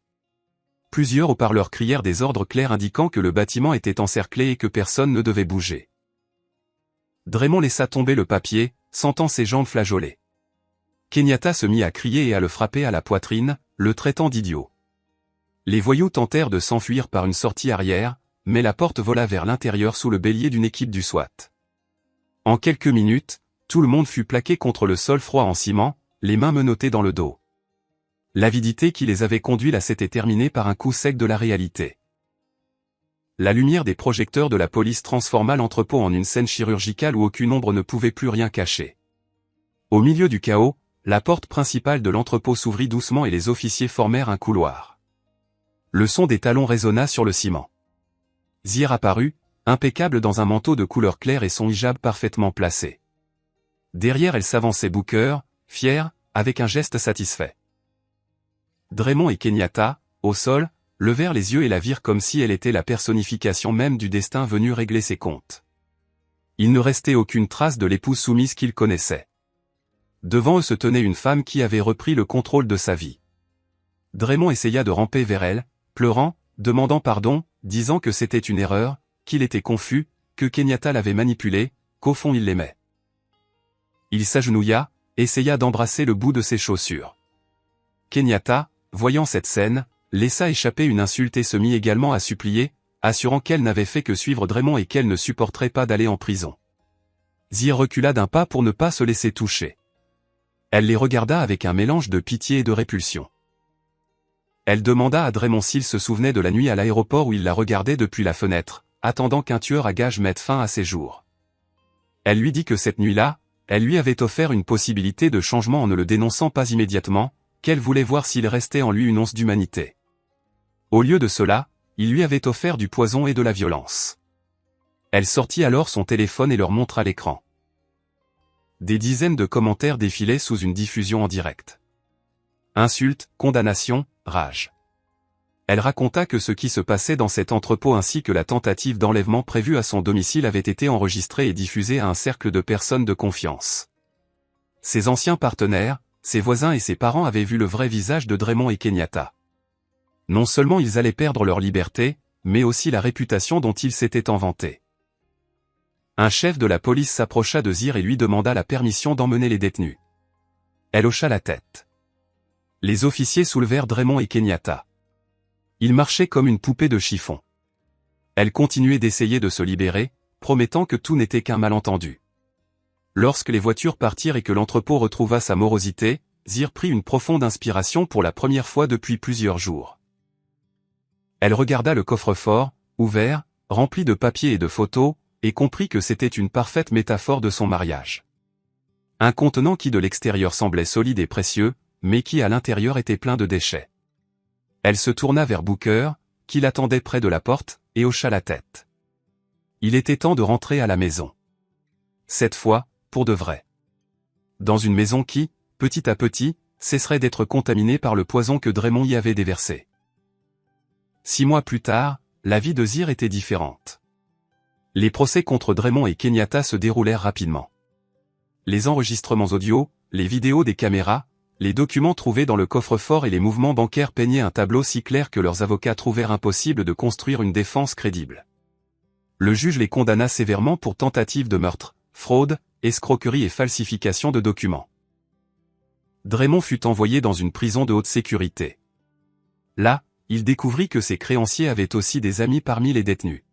Plusieurs haut-parleurs crièrent des ordres clairs indiquant que le bâtiment était encerclé et que personne ne devait bouger. Draymond laissa tomber le papier, sentant ses jambes flageoler. Kenyatta se mit à crier et à le frapper à la poitrine, le traitant d'idiot. Les voyous tentèrent de s'enfuir par une sortie arrière, mais la porte vola vers l'intérieur sous le bélier d'une équipe du SWAT. En quelques minutes, tout le monde fut plaqué contre le sol froid en ciment, les mains menottées dans le dos. L'avidité qui les avait conduits là s'était terminée par un coup sec de la réalité. La lumière des projecteurs de la police transforma l'entrepôt en une scène chirurgicale où aucune ombre ne pouvait plus rien cacher. Au milieu du chaos, la porte principale de l'entrepôt s'ouvrit doucement et les officiers formèrent un couloir. Le son des talons résonna sur le ciment. Zir apparut, impeccable dans un manteau de couleur claire et son hijab parfaitement placé. Derrière elle s'avançait Booker, fier, avec un geste satisfait. Draymond et Kenyatta, au sol, levèrent les yeux et la virent comme si elle était la personnification même du destin venu régler ses comptes. Il ne restait aucune trace de l'épouse soumise qu'ils connaissaient. Devant eux se tenait une femme qui avait repris le contrôle de sa vie. Draymond essaya de ramper vers elle, pleurant, demandant pardon, disant que c'était une erreur, qu'il était confus, que Kenyatta l'avait manipulé, qu'au fond il l'aimait. Il s'agenouilla, essaya d'embrasser le bout de ses chaussures. Kenyatta, voyant cette scène, laissa échapper une insulte et se mit également à supplier, assurant qu'elle n'avait fait que suivre Draymond et qu'elle ne supporterait pas d'aller en prison. Zir recula d'un pas pour ne pas se laisser toucher. Elle les regarda avec un mélange de pitié et de répulsion. Elle demanda à Draymond s'il se souvenait de la nuit à l'aéroport où il la regardait depuis la fenêtre, attendant qu'un tueur à gages mette fin à ses jours. Elle lui dit que cette nuit-là, elle lui avait offert une possibilité de changement en ne le dénonçant pas immédiatement, qu'elle voulait voir s'il restait en lui une once d'humanité. Au lieu de cela, il lui avait offert du poison et de la violence. Elle sortit alors son téléphone et leur montra l'écran. Des dizaines de commentaires défilaient sous une diffusion en direct. Insultes, condamnations, rage. Elle raconta que ce qui se passait dans cet entrepôt ainsi que la tentative d'enlèvement prévue à son domicile avait été enregistrée et diffusée à un cercle de personnes de confiance. Ses anciens partenaires, ses voisins et ses parents avaient vu le vrai visage de Draymond et Kenyatta. Non seulement ils allaient perdre leur liberté, mais aussi la réputation dont ils s'étaient inventés. Un chef de la police s'approcha de Zir et lui demanda la permission d'emmener les détenus. Elle hocha la tête. Les officiers soulevèrent Draymond et Kenyatta. Ils marchaient comme une poupée de chiffon. Elle continuait d'essayer de se libérer, promettant que tout n'était qu'un malentendu. Lorsque les voitures partirent et que l'entrepôt retrouva sa morosité, Zir prit une profonde inspiration pour la première fois depuis plusieurs jours. Elle regarda le coffre-fort, ouvert, rempli de papiers et de photos, et comprit que c'était une parfaite métaphore de son mariage. Un contenant qui de l'extérieur semblait solide et précieux, mais qui à l'intérieur était plein de déchets. Elle se tourna vers Booker, qui l'attendait près de la porte, et hocha la tête. Il était temps de rentrer à la maison. Cette fois, pour de vrai. Dans une maison qui, petit à petit, cesserait d'être contaminée par le poison que Draymond y avait déversé. 6 mois plus tard, la vie de Zir était différente. Les procès contre Draymond et Kenyatta se déroulèrent rapidement. Les enregistrements audio, les vidéos des caméras, les documents trouvés dans le coffre-fort et les mouvements bancaires peignaient un tableau si clair que leurs avocats trouvèrent impossible de construire une défense crédible. Le juge les condamna sévèrement pour tentative de meurtre, fraude, escroquerie et falsification de documents. Draymond fut envoyé dans une prison de haute sécurité. Là, il découvrit que ses créanciers avaient aussi des amis parmi les détenus.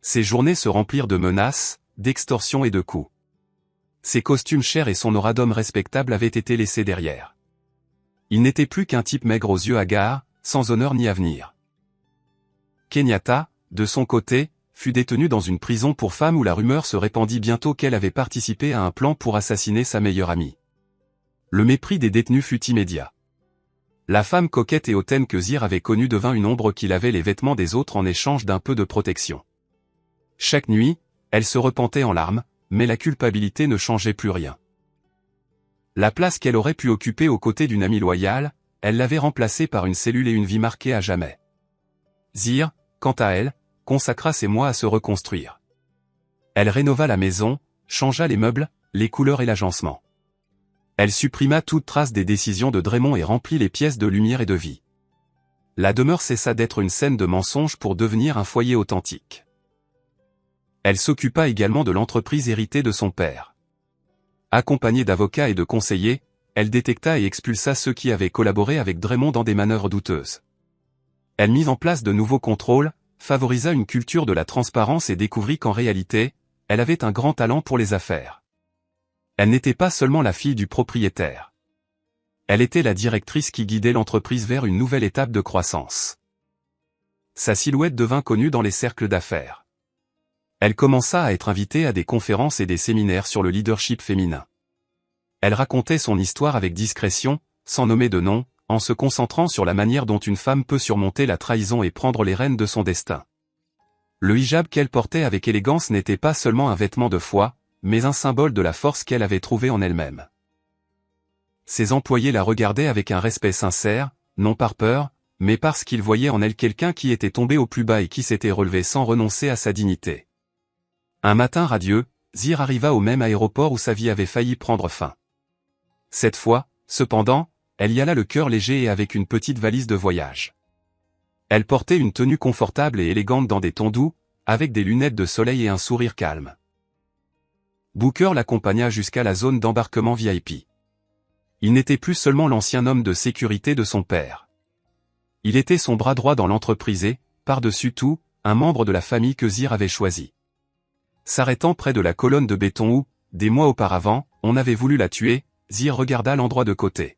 Ses journées se remplirent de menaces, d'extorsions et de coups. Ses costumes chers et son aura d'homme respectable avaient été laissés derrière. Il n'était plus qu'un type maigre aux yeux hagards, sans honneur ni avenir. Kenyatta, de son côté, fut détenu dans une prison pour femmes où la rumeur se répandit bientôt qu'elle avait participé à un plan pour assassiner sa meilleure amie. Le mépris des détenus fut immédiat. La femme coquette et hautaine que Zir avait connue devint une ombre qui lavait les vêtements des autres en échange d'un peu de protection. Chaque nuit, elle se repentait en larmes, mais la culpabilité ne changeait plus rien. La place qu'elle aurait pu occuper aux côtés d'une amie loyale, elle l'avait remplacée par une cellule et une vie marquée à jamais. Zir, quant à elle, consacra ses mois à se reconstruire. Elle rénova la maison, changea les meubles, les couleurs et l'agencement. Elle supprima toute trace des décisions de Draymond et remplit les pièces de lumière et de vie. La demeure cessa d'être une scène de mensonges pour devenir un foyer authentique. Elle s'occupa également de l'entreprise héritée de son père. Accompagnée d'avocats et de conseillers, elle détecta et expulsa ceux qui avaient collaboré avec Draymond dans des manœuvres douteuses. Elle mit en place de nouveaux contrôles, favorisa une culture de la transparence et découvrit qu'en réalité, elle avait un grand talent pour les affaires. Elle n'était pas seulement la fille du propriétaire. Elle était la directrice qui guidait l'entreprise vers une nouvelle étape de croissance. Sa silhouette devint connue dans les cercles d'affaires. Elle commença à être invitée à des conférences et des séminaires sur le leadership féminin. Elle racontait son histoire avec discrétion, sans nommer de nom, en se concentrant sur la manière dont une femme peut surmonter la trahison et prendre les rênes de son destin. Le hijab qu'elle portait avec élégance n'était pas seulement un vêtement de foi, mais un symbole de la force qu'elle avait trouvée en elle-même. Ses employés la regardaient avec un respect sincère, non par peur, mais parce qu'ils voyaient en elle quelqu'un qui était tombé au plus bas et qui s'était relevé sans renoncer à sa dignité. Un matin radieux, Zir arriva au même aéroport où sa vie avait failli prendre fin. Cette fois, cependant, elle y alla le cœur léger et avec une petite valise de voyage. Elle portait une tenue confortable et élégante dans des tons doux, avec des lunettes de soleil et un sourire calme. Booker l'accompagna jusqu'à la zone d'embarquement VIP. Il n'était plus seulement l'ancien homme de sécurité de son père. Il était son bras droit dans l'entreprise et, par-dessus tout, un membre de la famille que Zir avait choisi. S'arrêtant près de la colonne de béton où, des mois auparavant, on avait voulu la tuer, Zir regarda l'endroit de côté.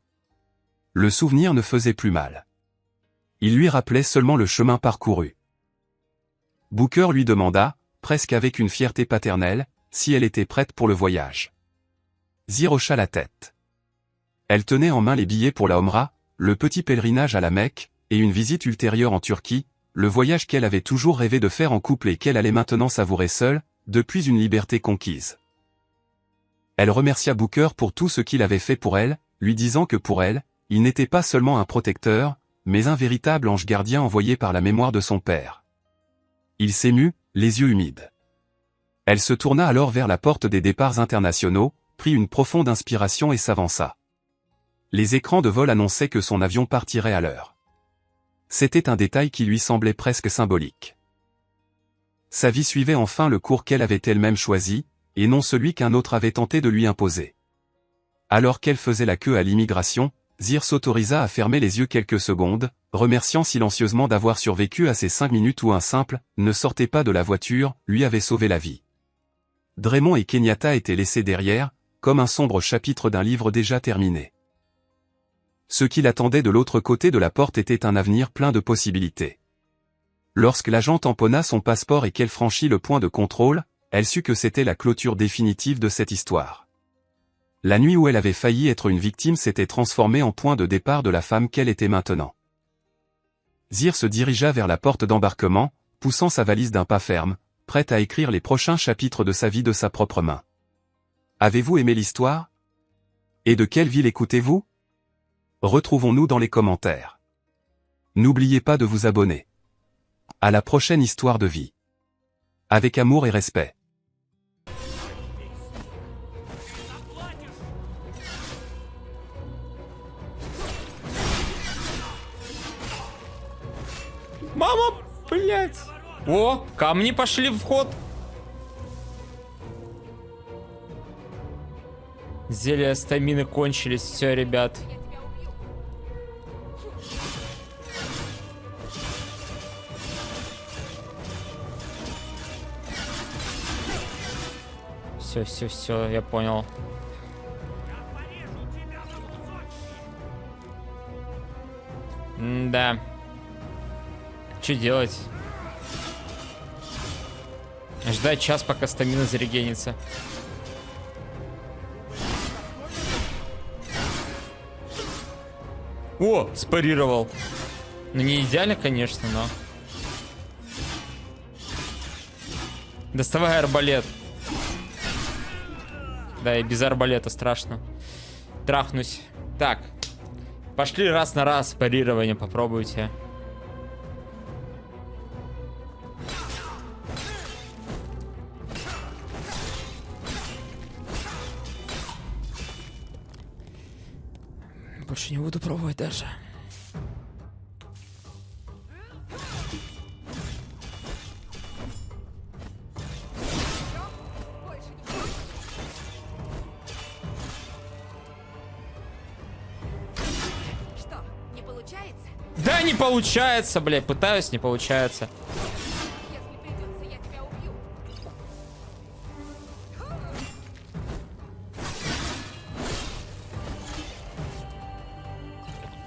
Le souvenir ne faisait plus mal. Il lui rappelait seulement le chemin parcouru. Booker lui demanda, presque avec une fierté paternelle, si elle était prête pour le voyage. Zir hocha la tête. Elle tenait en main les billets pour la Omra, le petit pèlerinage à la Mecque, et une visite ultérieure en Turquie, le voyage qu'elle avait toujours rêvé de faire en couple et qu'elle allait maintenant savourer seule, depuis une liberté conquise. Elle remercia Booker pour tout ce qu'il avait fait pour elle, lui disant que pour elle, il n'était pas seulement un protecteur, mais un véritable ange gardien envoyé par la mémoire de son père. Il s'émut, les yeux humides. Elle se tourna alors vers la porte des départs internationaux, prit une profonde inspiration et s'avança. Les écrans de vol annonçaient que son avion partirait à l'heure. C'était un détail qui lui semblait presque symbolique. Sa vie suivait enfin le cours qu'elle avait elle-même choisi, et non celui qu'un autre avait tenté de lui imposer. Alors qu'elle faisait la queue à l'immigration, Zir s'autorisa à fermer les yeux quelques secondes, remerciant silencieusement d'avoir survécu à ces 5 minutes où un simple « ne sortez pas de la voiture » lui avait sauvé la vie. Draymond et Kenyatta étaient laissés derrière, comme un sombre chapitre d'un livre déjà terminé. Ce qui l'attendait de l'autre côté de la porte était un avenir plein de possibilités. Lorsque l'agent tamponna son passeport et qu'elle franchit le point de contrôle, elle sut que c'était la clôture définitive de cette histoire. La nuit où elle avait failli être une victime s'était transformée en point de départ de la femme qu'elle était maintenant. Zir se dirigea vers la porte d'embarquement, poussant sa valise d'un pas ferme, prête à écrire les prochains chapitres de sa vie de sa propre main. Avez-vous aimé l'histoire? Et de quelle ville écoutez-vous? Retrouvons-nous dans les commentaires. N'oubliez pas de vous abonner. À la prochaine histoire de vie. Avec amour et respect. Мама, блядь! О, камни пошли в ход. Зелья стамины кончились, все, ребят. Все, я понял. Да. Что делать? Ждать час, пока стамина зарегенится. О, спарировал. Ну, не идеально, конечно, но... Доставай арбалет. Да, и без арбалета страшно. Трахнусь. Так. Пошли раз на раз парирование, попробуйте. Больше не буду пробовать даже. Что, не получается? Да, не получается, блядь. Пытаюсь, не получается. Если придется, я тебя убью.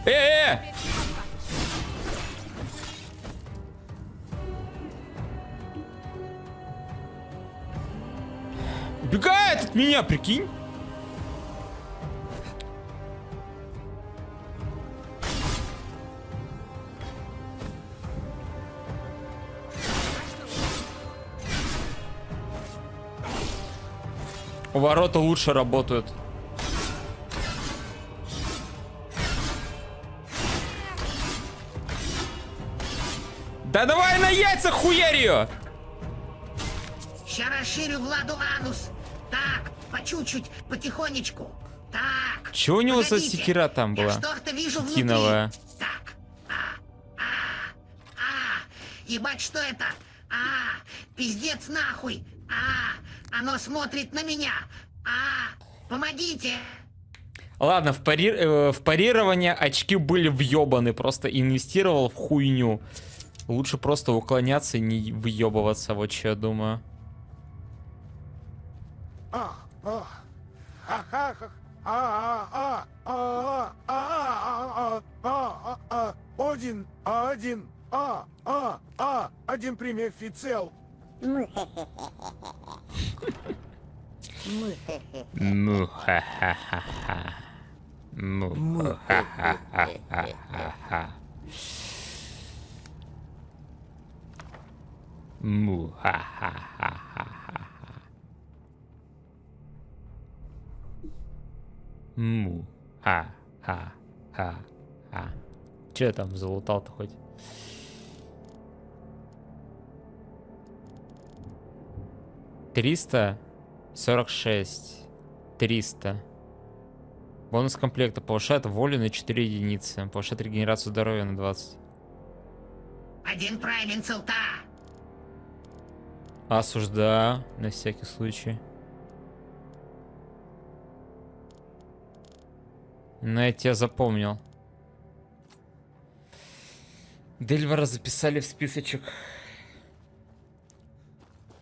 Э-э-э! Убегает от меня, прикинь. Ворота лучше работают. Да давай на яйца хуярь ее! Ща расширю Владу анус. Так, по чуть-чуть, потихонечку. Так. Чего у него за погодите, секира там была? Я что-то вижу Хитиновая. внутри. Так. Ебать, что это? Пиздец нахуй. Оно смотрит на меня. Помогите. Ладно, в парирование очки были въебаны. Просто инвестировал в хуйню. Лучше просто уклоняться и не въебываться, вот что я думаю. Один прямой офицел. Ну, ха-ха-ха-ха. Ну, ха-ха-ха-ха-ха. Ну, ха-ха-ха-ха-ха. Ну, ха-ха-ха-ха. Че я там залутал-то хоть? $346. Бонус комплекта повышает волю на 4 единицы. Повышает регенерацию здоровья на 20. Один правильный целта. Осуждаю, на всякий случай. Но я тебя запомнил. Дельвара записали в списочек.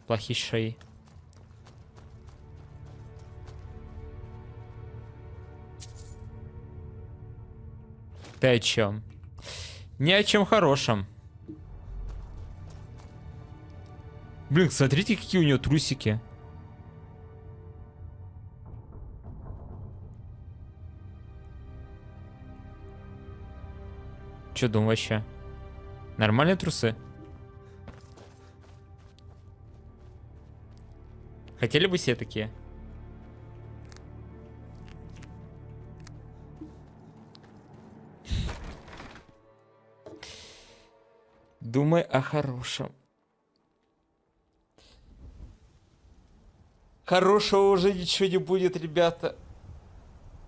Плохишей. Ты о чем? Ни о чем хорошем. Блин, смотрите, какие у нее трусики. Че думал вообще? Нормальные трусы? Хотели бы все такие? Думай о хорошем. Хорошего уже ничего не будет, ребята.